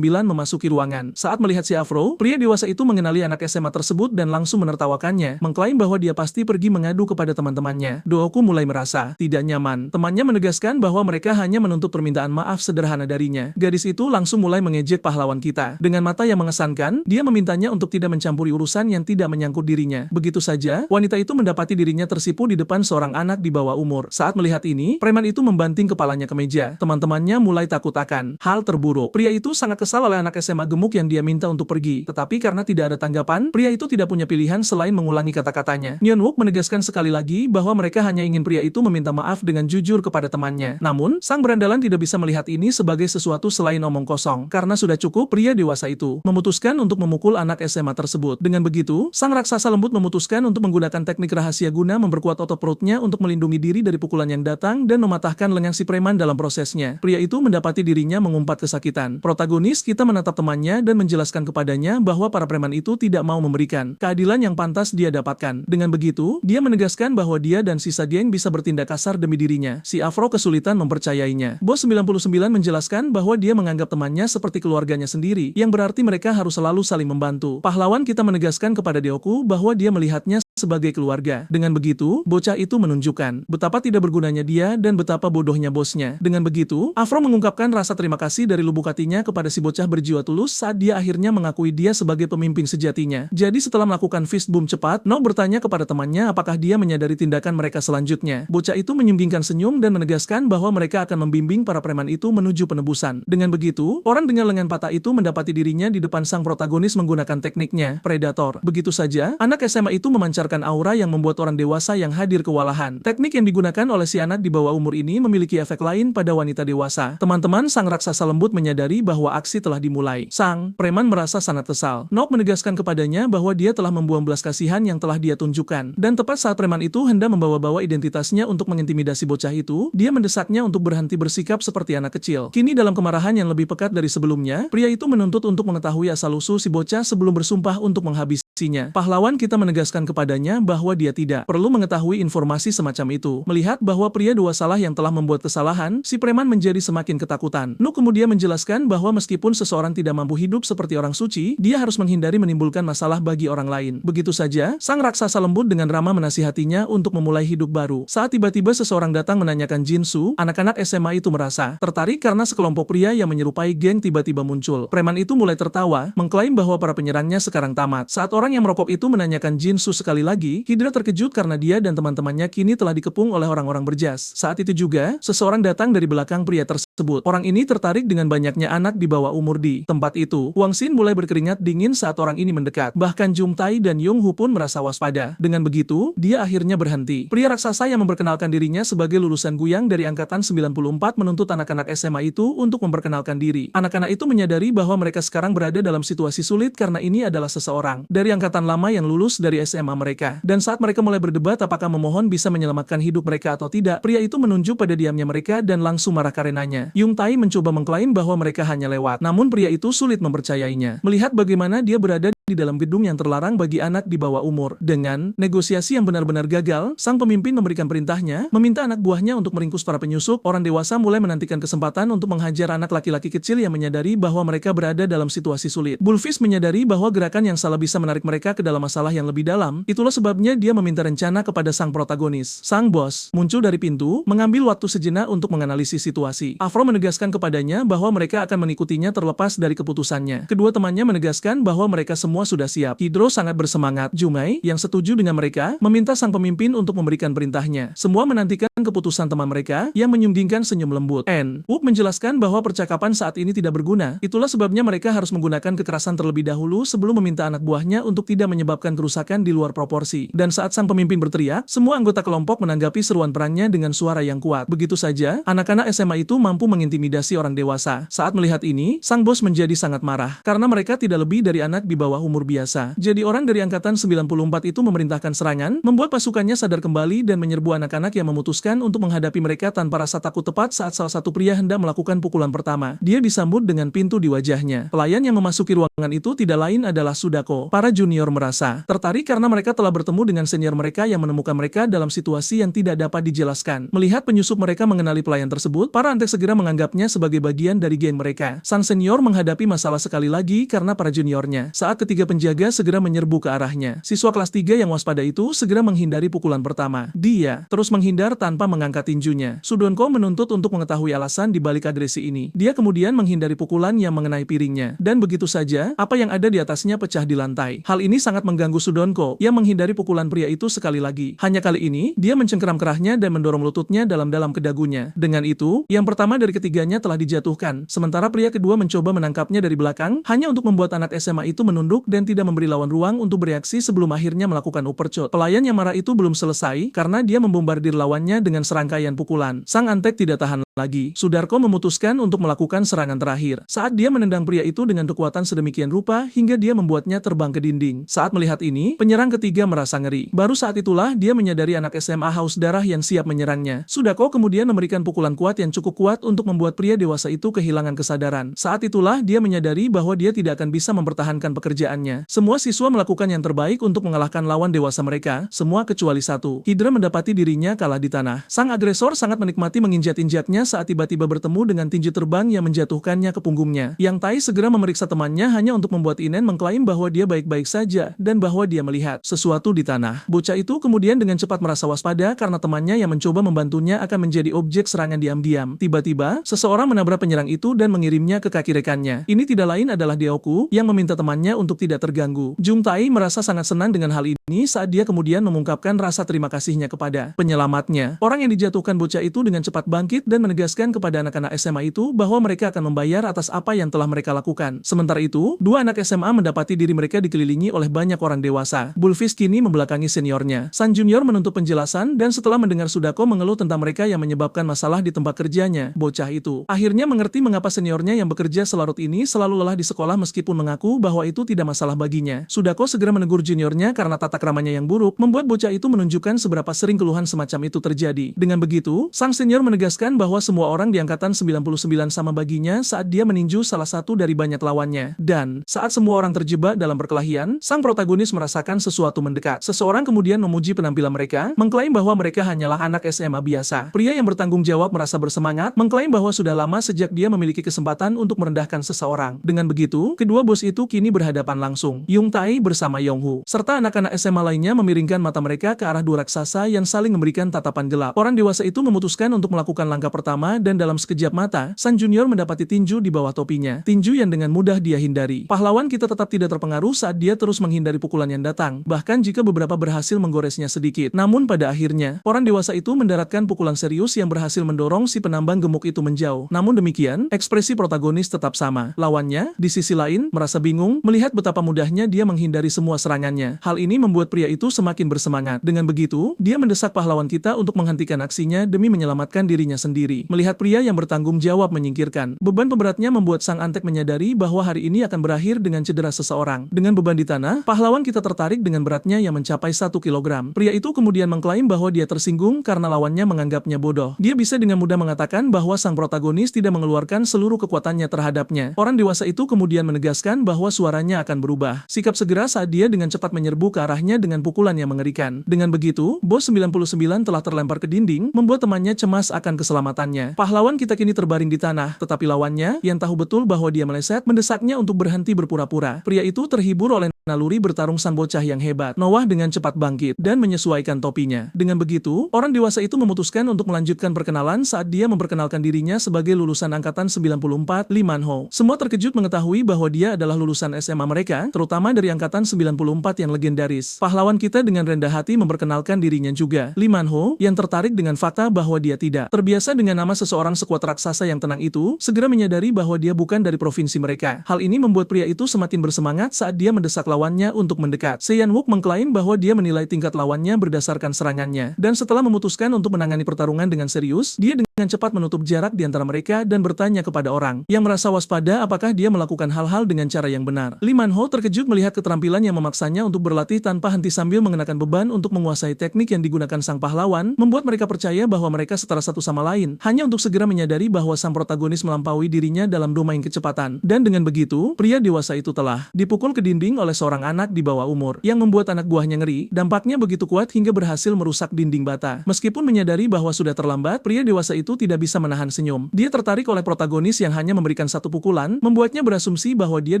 memasuki ruangan. Saat melihat si Afro, pria dewasa itu mengenali anak SMA tersebut dan langsung menertawakannya, mengklaim bahwa dia pasti pergi mengadu kepada teman-temannya. Doku mulai merasa tidak nyaman. Temannya menegaskan bahwa mereka hanya menuntut permintaan maaf sederhana darinya. Gadis itu langsung mulai mengejek pahlawan kita. Dengan mata yang mengesankan, dia memintanya untuk tidak mencampuri urusan yang tidak menyangkut dirinya. Begitu saja, wanita itu mendapati dirinya tersipu di depan seorang anak di bawah umur. Saat melihat ini, preman itu membanting kepalanya ke meja. Teman-temannya mulai takut akan hal terburuk. Pria itu sangat kesal oleh anak SMA gemuk yang dia minta untuk pergi, tetapi karena tidak ada tanggapan depan, pria itu tidak punya pilihan selain mengulangi kata-katanya. Nyeonwook menegaskan sekali lagi bahwa mereka hanya ingin pria itu meminta maaf dengan jujur kepada temannya. Namun, sang berandalan tidak bisa melihat ini sebagai sesuatu selain omong kosong. Karena sudah cukup, pria dewasa itu memutuskan untuk memukul anak SMA tersebut. Dengan begitu, sang raksasa lembut memutuskan untuk menggunakan teknik rahasia guna memperkuat otot perutnya untuk melindungi diri dari pukulan yang datang dan mematahkan lengan si preman dalam prosesnya. Pria itu mendapati dirinya mengumpat kesakitan. Protagonis kita menatap temannya dan menjelaskan kepadanya bahwa para preman itu tidak mau memberikan keadilan yang pantas dia dapatkan. Dengan begitu, dia menegaskan bahwa dia dan sisa geng bisa bertindak kasar demi dirinya. Si Afro kesulitan mempercayainya. Bos 99 menjelaskan bahwa dia menganggap temannya seperti keluarganya sendiri, yang berarti mereka harus selalu saling membantu. Pahlawan kita menegaskan kepada Deoku bahwa dia melihatnya sebagai keluarga. Dengan begitu, bocah itu menunjukkan betapa tidak bergunanya dia dan betapa bodohnya bosnya. Dengan begitu, Afro mengungkapkan rasa terima kasih dari lubuk hatinya kepada si bocah berjiwa tulus saat dia akhirnya mengakui dia sebagai pemimpin sejatinya. Jadi setelah melakukan fist bump cepat, No bertanya kepada temannya apakah dia menyadari tindakan mereka selanjutnya. Bocah itu menyunggingkan senyum dan menegaskan bahwa mereka akan membimbing para preman itu menuju penebusan. Dengan begitu, orang dengan lengan patah itu mendapati dirinya di depan sang protagonis menggunakan tekniknya, Predator. Begitu saja, anak SMA itu memancarkan aura yang membuat orang dewasa yang hadir kewalahan. Teknik yang digunakan oleh si anak di bawah umur ini memiliki efek lain pada wanita dewasa. Teman-teman sang raksasa lembut menyadari bahwa aksi telah dimulai. Sang preman merasa sangat kesal. Nok menegaskan kepadanya bahwa dia telah membuang belas kasihan yang telah dia tunjukkan. Dan tepat saat preman itu hendak membawa-bawa identitasnya untuk mengintimidasi bocah itu, dia mendesaknya untuk berhenti bersikap seperti anak kecil. Kini dalam kemarahan yang lebih pekat dari sebelumnya, pria itu menuntut untuk mengetahui asal-usul si bocah sebelum bersumpah untuk menghabisinya. Pahlawan kita menegaskan kepadanya bahwa dia tidak perlu mengetahui informasi semacam itu. Melihat bahwa pria dua salah yang telah membuat kesalahan, si preman menjadi semakin ketakutan. Nuk kemudian menjelaskan bahwa meskipun seseorang tidak mampu hidup seperti orang suci, dia harus menghindari menimbulkan masalah bagi orang lain. Begitu saja, sang raksasa lembut dengan ramah menasihatinya untuk memulai hidup baru. Saat tiba-tiba seseorang datang menanyakan Jinsu, anak-anak SMA itu merasa tertarik karena sekelompok pria yang menyerupai geng tiba-tiba muncul. Preman itu mulai tertawa, mengklaim bahwa para penyerangnya sekarang tamat. Saat orang yang merokok itu menanyakan Jinsu sekali lagi, Hydra terkejut karena dia dan teman-temannya kini telah dikepung oleh orang-orang berjas. Saat itu juga, seseorang datang dari belakang pria tersebut. Orang ini tertarik dengan banyaknya anak di bawah umur di tempat itu. Wang Xin mulai berkeringat dingin saat orang ini mendekat. Bahkan Jung Tai dan Yung Hu pun merasa waspada. Dengan begitu, dia akhirnya berhenti. Pria raksasa yang memperkenalkan dirinya sebagai lulusan Guyang dari angkatan 94 menuntut anak-anak SMA itu untuk memperkenalkan diri. Anak-anak itu menyadari bahwa mereka sekarang berada dalam situasi sulit karena ini adalah seseorang dari angkatan lama yang lulus dari SMA mereka. Dan saat mereka mulai berdebat apakah memohon bisa menyelamatkan hidup mereka atau tidak, pria itu menunjuk pada diamnya mereka dan langsung marah karenanya. Yung Tai mencoba mengklaim bahwa mereka hanya lewat, namun pria itu sulit mempercayainya. Melihat bagaimana dia berada di dalam gedung yang terlarang bagi anak di bawah umur. Dengan negosiasi yang benar-benar gagal, sang pemimpin memberikan perintahnya, meminta anak buahnya untuk meringkus para penyusup. Orang dewasa mulai menantikan kesempatan untuk menghajar anak laki-laki kecil yang menyadari bahwa mereka berada dalam situasi sulit. Bullfist menyadari bahwa gerakan yang salah bisa menarik mereka ke dalam masalah yang lebih dalam. Itulah sebabnya dia meminta rencana kepada sang protagonis. Sang bos muncul dari pintu, mengambil waktu sejenak untuk menganalisis situasi. Afro menegaskan kepadanya bahwa mereka akan mengikutinya terlepas dari keputusannya. Kedua temannya menegaskan bahwa mereka semua sudah siap. Hydro sangat bersemangat. Jumei, yang setuju dengan mereka, meminta sang pemimpin untuk memberikan perintahnya. Semua menantikan keputusan teman mereka, yang menyunggingkan senyum lembut. Wook menjelaskan bahwa percakapan saat ini tidak berguna. Itulah sebabnya mereka harus menggunakan kekerasan terlebih dahulu sebelum meminta anak buahnya untuk tidak menyebabkan kerusakan di luar proporsi. Dan saat sang pemimpin berteriak, semua anggota kelompok menanggapi seruan perangnya dengan suara yang kuat. Begitu saja, anak-anak SMA itu mampu mengintimidasi orang dewasa. Saat melihat ini, sang bos menjadi sangat marah, karena mereka tidak lebih dari anak di bawah umur biasa. Jadi orang dari angkatan 94 itu memerintahkan serangan, membuat pasukannya sadar kembali dan menyerbu anak-anak yang memutuskan untuk menghadapi mereka tanpa rasa takut. Tepat saat salah satu pria hendak melakukan pukulan pertama, dia disambut dengan pintu di wajahnya. Pelayan yang memasuki ruangan itu tidak lain adalah Sudako. Para junior merasa tertarik karena mereka telah bertemu dengan senior mereka yang menemukan mereka dalam situasi yang tidak dapat dijelaskan. Melihat penyusup mereka mengenali pelayan tersebut, para antek segera menganggapnya sebagai bagian dari geng mereka. Sang senior menghadapi masalah sekali lagi karena para juniornya. Saat ketiga penjaga segera menyerbu ke arahnya, siswa kelas 3 yang waspada itu segera menghindari pukulan pertama. Dia terus menghindar tanpa mengangkat tinjunya. Sudonko menuntut untuk mengetahui alasan di balik agresi ini. Dia kemudian menghindari pukulan yang mengenai piringnya. Dan begitu saja, apa yang ada di atasnya pecah di lantai. Hal Hal ini sangat mengganggu Sudonko yang menghindari pukulan pria itu sekali lagi. Hanya kali ini, dia mencengkeram kerahnya dan mendorong lututnya dalam-dalam ke dagunya. Dengan itu, yang pertama dari ketiganya telah dijatuhkan, sementara pria kedua mencoba menangkapnya dari belakang, hanya untuk membuat anak SMA itu menunduk dan tidak memberi lawan ruang untuk bereaksi sebelum akhirnya melakukan uppercut. Pelayan yang marah itu belum selesai, karena dia membombardir lawannya dengan serangkaian pukulan. Sang antek tidak tahan lagi. Sudarko memutuskan untuk melakukan serangan terakhir. Saat dia menendang pria itu dengan kekuatan sedemikian rupa hingga dia membuatnya terbang ke dinding. Saat melihat ini, penyerang ketiga merasa ngeri. Baru saat itulah dia menyadari anak SMA haus darah yang siap menyerangnya. Sudarko kemudian memberikan pukulan kuat yang cukup kuat untuk membuat pria dewasa itu kehilangan kesadaran. Saat itulah dia menyadari bahwa dia tidak akan bisa mempertahankan pekerjaannya. Semua siswa melakukan yang terbaik untuk mengalahkan lawan dewasa mereka, semua kecuali satu. Hydra mendapati dirinya kalah di tanah. Sang agresor sangat menikmati menginjak-injaknya saat tiba-tiba bertemu dengan tinju terbang yang menjatuhkannya ke punggungnya. Yang Tai segera memeriksa temannya hanya untuk membuat Inen mengklaim bahwa dia baik-baik saja dan bahwa dia melihat sesuatu di tanah. Bocah itu kemudian dengan cepat merasa waspada karena temannya yang mencoba membantunya akan menjadi objek serangan diam-diam. Tiba-tiba, seseorang menabrak penyerang itu dan mengirimnya ke kaki rekannya. Ini tidak lain adalah Deoku yang meminta temannya untuk tidak terganggu. Jung Tai merasa sangat senang dengan hal ini saat dia kemudian mengungkapkan rasa terima kasihnya kepada penyelamatnya. Orang yang dijatuhkan bocah itu dengan cepat bangkit dan menegaskan kepada anak-anak SMA itu bahwa mereka akan membayar atas apa yang telah mereka lakukan. Sementara itu, dua anak SMA mendapati diri mereka dikelilingi oleh banyak orang dewasa. Bullfish kini membelakangi seniornya. San Junior menuntut penjelasan dan setelah mendengar Sudako mengeluh tentang mereka yang menyebabkan masalah di tempat kerjanya, bocah itu akhirnya mengerti mengapa seniornya yang bekerja selarut ini selalu lelah di sekolah meskipun mengaku bahwa itu tidak masalah baginya. Sudako segera menegur juniornya karena tata kramanya yang buruk, membuat bocah itu menunjukkan seberapa sering keluhan semacam itu terjadi. Dengan begitu, sang senior menegaskan bahwa semua orang di angkatan 99 sama baginya saat dia meninju salah satu dari banyak lawannya. Dan, saat semua orang terjebak dalam perkelahian, sang protagonis merasakan sesuatu mendekat. Seseorang kemudian memuji penampilan mereka, mengklaim bahwa mereka hanyalah anak SMA biasa. Pria yang bertanggung jawab merasa bersemangat, mengklaim bahwa sudah lama sejak dia memiliki kesempatan untuk merendahkan seseorang. Dengan begitu, kedua bos itu kini berhadapan langsung. Yung Tai bersama Yonghu, serta anak-anak SMA lainnya memiringkan mata mereka ke arah dua raksasa yang saling memberikan tatapan gelap. Orang dewasa itu memutuskan untuk melakukan langkah pertama dan dalam sekejap mata, San Junior mendapati tinju di bawah topinya. Tinju yang dengan mudah dia hindari. Pahlawan kita tetap tidak terpengaruh saat dia terus menghindari pukulan yang datang, bahkan jika beberapa berhasil menggoresnya sedikit. Namun pada akhirnya, orang dewasa itu mendaratkan pukulan serius yang berhasil mendorong si penambang gemuk itu menjauh. Namun demikian, ekspresi protagonis tetap sama. Lawannya, di sisi lain, merasa bingung melihat betapa mudahnya dia menghindari semua serangannya. Hal ini membuat pria itu semakin bersemangat. Dengan begitu, dia mendesak pahlawan kita untuk menghentikan aksinya demi menyelamatkan dirinya sendiri. Melihat pria yang bertanggung jawab menyingkirkan, beban pemberatnya membuat sang antek menyadari bahwa hari ini akan berakhir dengan cedera seseorang. Dengan beban di tanah, pahlawan kita tertarik dengan beratnya yang mencapai 1 kilogram. Pria itu kemudian mengklaim bahwa dia tersinggung karena lawannya menganggapnya bodoh. Dia bisa dengan mudah mengatakan bahwa sang protagonis tidak mengeluarkan seluruh kekuatannya terhadapnya. Orang dewasa itu kemudian menegaskan bahwa suaranya akan berubah. Sikap segera saat dia dengan cepat menyerbu ke arahnya dengan pukulan yang mengerikan. Dengan begitu, bos 99 telah terlempar ke dinding, membuat temannya cemas akan keselamatannya. Pahlawan kita kini terbaring di tanah, tetapi lawannya, yang tahu betul bahwa dia meleset, mendesaknya untuk berhenti berpura-pura. Pria itu terhibur oleh naluri bertarung sang bocah yang hebat. Noah dengan cepat bangkit dan menyesuaikan topinya. Dengan begitu, orang dewasa itu memutuskan untuk melanjutkan perkenalan saat dia memperkenalkan dirinya sebagai lulusan angkatan 94, Lee Man-ho. Semua terkejut mengetahui bahwa dia adalah lulusan SMA mereka, terutama dari angkatan 94 yang legendaris. Pahlawan kita dengan rendah hati memperkenalkan dirinya juga. Lee Man-ho, yang tertarik dengan fakta bahwa dia tidak terbiasa dengan nama seseorang sekuat raksasa yang tenang itu, segera menyadari bahwa dia bukan dari provinsi mereka. Hal ini membuat pria itu semakin bersemangat saat dia mendesak lawannya untuk mendekat. Seiyan Wook mengklaim bahwa dia menilai tingkat lawannya berdasarkan serangannya, dan setelah memutuskan untuk menangani pertarungan dengan serius, dia dengan cepat menutup jarak di antara mereka dan bertanya kepada orang yang merasa waspada apakah dia melakukan hal-hal dengan cara yang benar. Lee Man-ho terkejut melihat keterampilan yang memaksanya untuk berlatih tanpa henti sambil mengenakan beban untuk menguasai teknik yang digunakan sang pahlawan, membuat mereka percaya bahwa mereka setara satu sama lain, hanya untuk segera menyadari bahwa sang protagonis melampaui dirinya dalam domain kecepatan. Dan dengan begitu, pria dewasa itu telah dipukul ke dinding oleh seorang anak di bawah umur, yang membuat anak buahnya ngeri. Dampaknya begitu kuat hingga berhasil merusak dinding bata. Meskipun menyadari bahwa sudah terlambat, pria dewasa itu tidak bisa menahan senyum. Dia tertarik oleh protagonis yang hanya memberikan satu pukulan, membuatnya berasumsi bahwa dia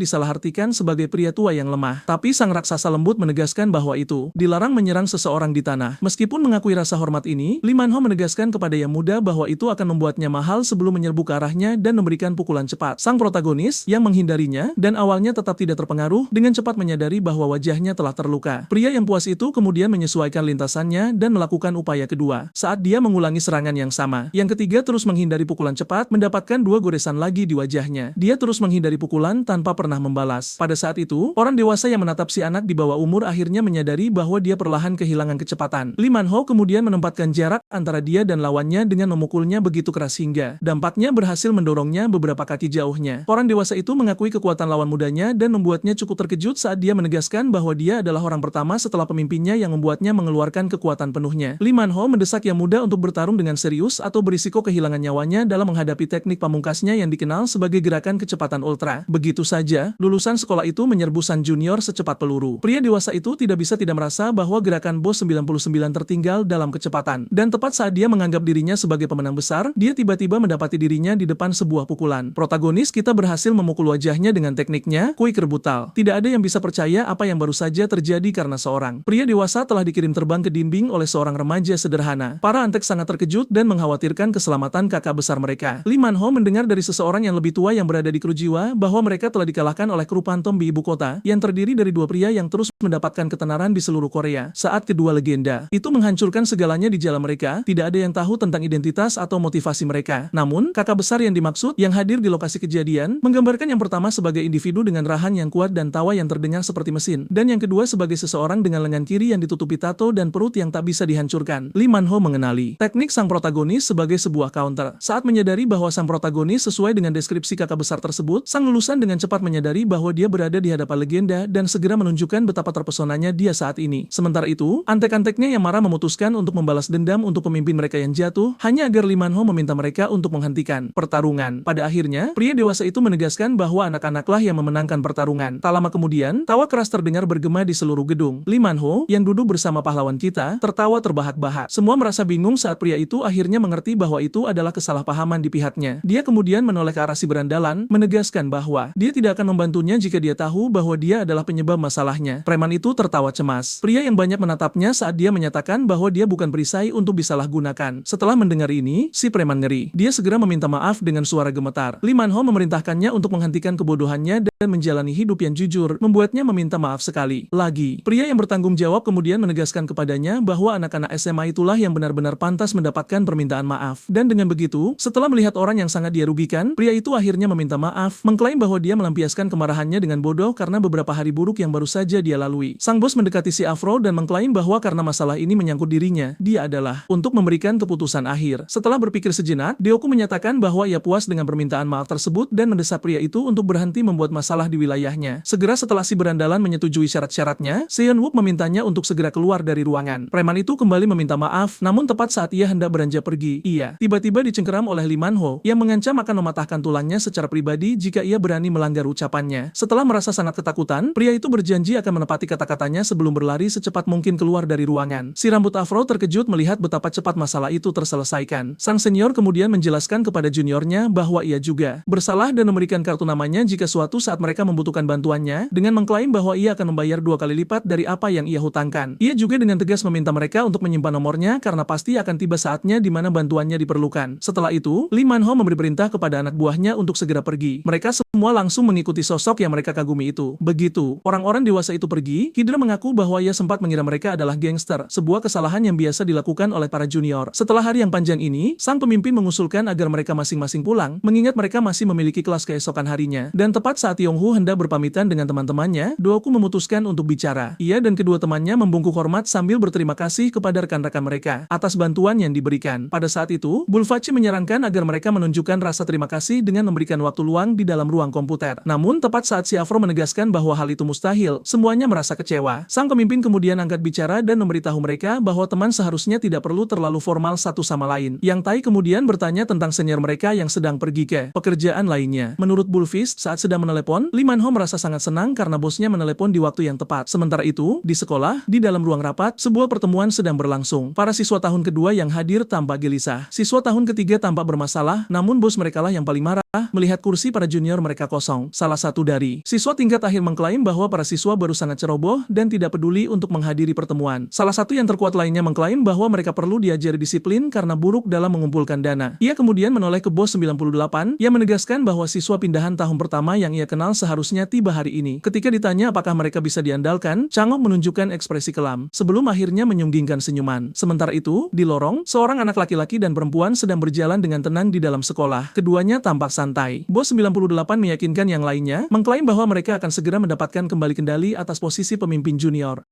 disalahartikan sebagai pria tua yang lemah. Tapi sang raksasa lembut menegaskan bahwa itu dilarang menyerang seseorang di tanah. Meskipun mengakui rasa hormat ini, Lee Man-ho menegaskan kepada yang muda bahwa itu akan membuatnya mahal sebelum menyerbu ke arahnya dan memberikan pukulan cepat. Sang protagonis yang menghindarinya dan awalnya tetap tidak terpengaruh, dengan cepat menyadari menyadari bahwa wajahnya telah terluka. Pria yang puas itu kemudian menyesuaikan lintasannya dan melakukan upaya kedua. Saat dia mengulangi serangan yang sama, yang ketiga terus menghindari pukulan cepat, mendapatkan 2 goresan lagi di wajahnya. Dia terus menghindari pukulan tanpa pernah membalas. Pada saat itu, orang dewasa yang menatap si anak di bawah umur akhirnya menyadari bahwa dia perlahan kehilangan kecepatan. Lee Man-ho kemudian menempatkan jarak antara dia dan lawannya dengan memukulnya begitu keras hingga dampaknya berhasil mendorongnya beberapa kaki jauhnya. Orang dewasa itu mengakui kekuatan lawan mudanya dan membuatnya cukup terkejut saat dia menegaskan bahwa dia adalah orang pertama setelah pemimpinnya yang membuatnya mengeluarkan kekuatan penuhnya. Lee Man-ho mendesak yang muda untuk bertarung dengan serius atau berisiko kehilangan nyawanya dalam menghadapi teknik pamungkasnya yang dikenal sebagai gerakan kecepatan ultra. Begitu saja, lulusan sekolah itu menyerbu sang junior secepat peluru. Pria dewasa itu tidak merasa bahwa gerakan Boss 99 tertinggal dalam kecepatan. Dan tepat saat dia menganggap dirinya sebagai pemenang besar, dia tiba-tiba mendapati dirinya di depan sebuah pukulan. Protagonis kita berhasil memukul wajahnya dengan tekniknya, quicker brutal. Tidak ada yang bisa percaya apa yang baru saja terjadi karena seorang pria dewasa telah dikirim terbang ke dinding oleh seorang remaja sederhana. Para antek sangat terkejut dan mengkhawatirkan keselamatan kakak besar mereka. Lee Man-ho mendengar dari seseorang yang lebih tua yang berada di kru jiwa bahwa mereka telah dikalahkan oleh kru Phantom di ibu kota yang terdiri dari 2 pria yang terus mendapatkan ketenaran di seluruh Korea. Saat kedua legenda itu menghancurkan segalanya di jalan mereka, tidak ada yang tahu tentang identitas atau motivasi mereka. Namun, kakak besar yang dimaksud yang hadir di lokasi kejadian menggambarkan yang pertama sebagai individu dengan rahan yang kuat dan tawa yang terdengar seperti mesin, dan yang kedua sebagai seseorang dengan lengan kiri yang ditutupi tato dan perut yang tak bisa dihancurkan. Lee Man-ho mengenali teknik sang protagonis sebagai sebuah counter. Saat menyadari bahwa sang protagonis sesuai dengan deskripsi kakak besar tersebut, sang lulusan dengan cepat menyadari bahwa dia berada di hadapan legenda dan segera menunjukkan betapa terpesonanya dia saat ini. Sementara itu, antek-anteknya yang marah memutuskan untuk membalas dendam untuk pemimpin mereka yang jatuh, hanya agar Lee Man-ho meminta mereka untuk menghentikan pertarungan. Pada akhirnya, pria dewasa itu menegaskan bahwa anak-anaklah yang memenangkan pertarungan. Tak lama kemudian, tawa keras terdengar bergema di seluruh gedung. Lee Man-ho, yang duduk bersama pahlawan kita, tertawa terbahak-bahak. Semua merasa bingung saat pria itu akhirnya mengerti bahwa itu adalah kesalahpahaman di pihaknya. Dia kemudian menoleh ke arah si berandalan, menegaskan bahwa dia tidak akan membantunya jika dia tahu bahwa dia adalah penyebab masalahnya. Preman itu tertawa cemas. Pria yang banyak menatapnya saat dia menyatakan bahwa dia bukan perisai untuk disalahgunakan. Setelah mendengar ini, si preman ngeri. Dia segera meminta maaf dengan suara gemetar. Lee Man-ho memerintahkannya untuk menghentikan kebodohannya dan menjalani hidup yang jujur, membuatnya meminta maaf sekali lagi. Pria yang bertanggung jawab kemudian menegaskan kepadanya bahwa anak-anak SMA itulah yang benar-benar pantas mendapatkan permintaan maaf. Dan dengan begitu, setelah melihat orang yang sangat dia rugikan, pria itu akhirnya meminta maaf, mengklaim bahwa dia melampiaskan kemarahannya dengan bodoh karena beberapa hari buruk yang baru saja dia lalui. Sang bos mendekati si Afro dan mengklaim bahwa karena masalah ini menyangkut dirinya, dia adalah untuk memberikan keputusan akhir. Setelah berpikir sejenak, Deoku menyatakan bahwa ia puas dengan permintaan maaf tersebut dan mendesak pria itu untuk berhenti membuat masalah di wilayahnya. Segera setelah si berandalan menyetujui syarat-syaratnya, Seon-wook memintanya untuk segera keluar dari ruangan. Preman itu kembali meminta maaf, namun tepat saat ia hendak beranjak pergi, ia tiba-tiba dicengkeram oleh Lee Man-ho yang mengancam akan mematahkan tulangnya secara pribadi jika ia berani melanggar ucapannya. Setelah merasa sangat ketakutan, pria itu berjanji akan menepati kata-katanya sebelum berlari secepat mungkin keluar dari ruangan. Si rambut afro terkejut melihat betapa cepat masalah itu terselesaikan. Sang senior kemudian menjelaskan kepada juniornya bahwa ia juga bersalah dan memberikan kartu namanya jika suatu saat mereka membutuhkan bantuannya, dengan mengklaim bahwa ia akan membayar 2 kali lipat dari apa yang ia hutangkan. Ia juga dengan tegas meminta mereka untuk menyimpan nomornya karena pasti akan tiba saatnya di mana bantuannya diperlukan. Setelah itu, Lee Man-ho memberi perintah kepada anak buahnya untuk segera pergi. Mereka semua langsung mengikuti sosok yang mereka kagumi itu. Begitu orang-orang dewasa itu pergi, Hidra mengaku bahwa ia sempat mengira mereka adalah gangster, sebuah kesalahan yang biasa dilakukan oleh para junior. Setelah hari yang panjang ini, sang pemimpin mengusulkan agar mereka masing-masing pulang, mengingat mereka masih memiliki kelas keesokan harinya. Dan tepat saat Yong-hu hendak berpamitan dengan teman-temannya, Doku memutuskan untuk bicara. Ia dan kedua temannya membungkuk hormat sambil berterima kasih kepada rekan-rekan mereka atas bantuan yang diberikan. Pada saat itu, Bulfachi menyarankan agar mereka menunjukkan rasa terima kasih dengan memberikan waktu luang di dalam ruang komputer. Namun, tepat saat si Afro menegaskan bahwa hal itu mustahil, semuanya merasa kecewa. Sang pemimpin kemudian angkat bicara dan memberitahu mereka bahwa teman seharusnya tidak perlu terlalu formal satu sama lain. Yang Tai kemudian bertanya tentang senior mereka yang sedang pergi ke pekerjaan lainnya. Menurut Bulfist, saat sedang menelepon, Lee Man-ho merasa sangat senang karena bosnya menelepon di waktu yang tepat. Sementara itu, di sekolah, di dalam ruang rapat, sebuah pertemuan sedang berlangsung. Para siswa tahun kedua yang hadir tampak gelisah. Siswa tahun ketiga tampak bermasalah, namun bos merekalah yang paling marah melihat kursi para junior mereka kosong. Salah satu dari siswa tingkat akhir mengklaim bahwa para siswa baru sangat ceroboh dan tidak peduli untuk menghadiri pertemuan. Salah satu yang terkuat lainnya mengklaim bahwa mereka perlu diajari disiplin karena buruk dalam mengumpulkan dana. Ia kemudian menoleh ke Bos 98 yang menegaskan bahwa siswa pindahan tahun pertama yang ia kenal seharusnya tiba hari ini. Ketika ditanya apakah mereka bisa diandalkan, Changok menunjukkan ekspresi kelam sebelum akhirnya menyunggingkan senyuman. Sementara itu, di lorong, seorang anak laki-laki dan perempuan sedang berjalan dengan tenang di dalam sekolah. Keduanya tampak santai. Bos 98 meyakinkan yang lainnya, mengklaim bahwa mereka akan segera mendapatkan kembali kendali atas posisi pemimpin junior.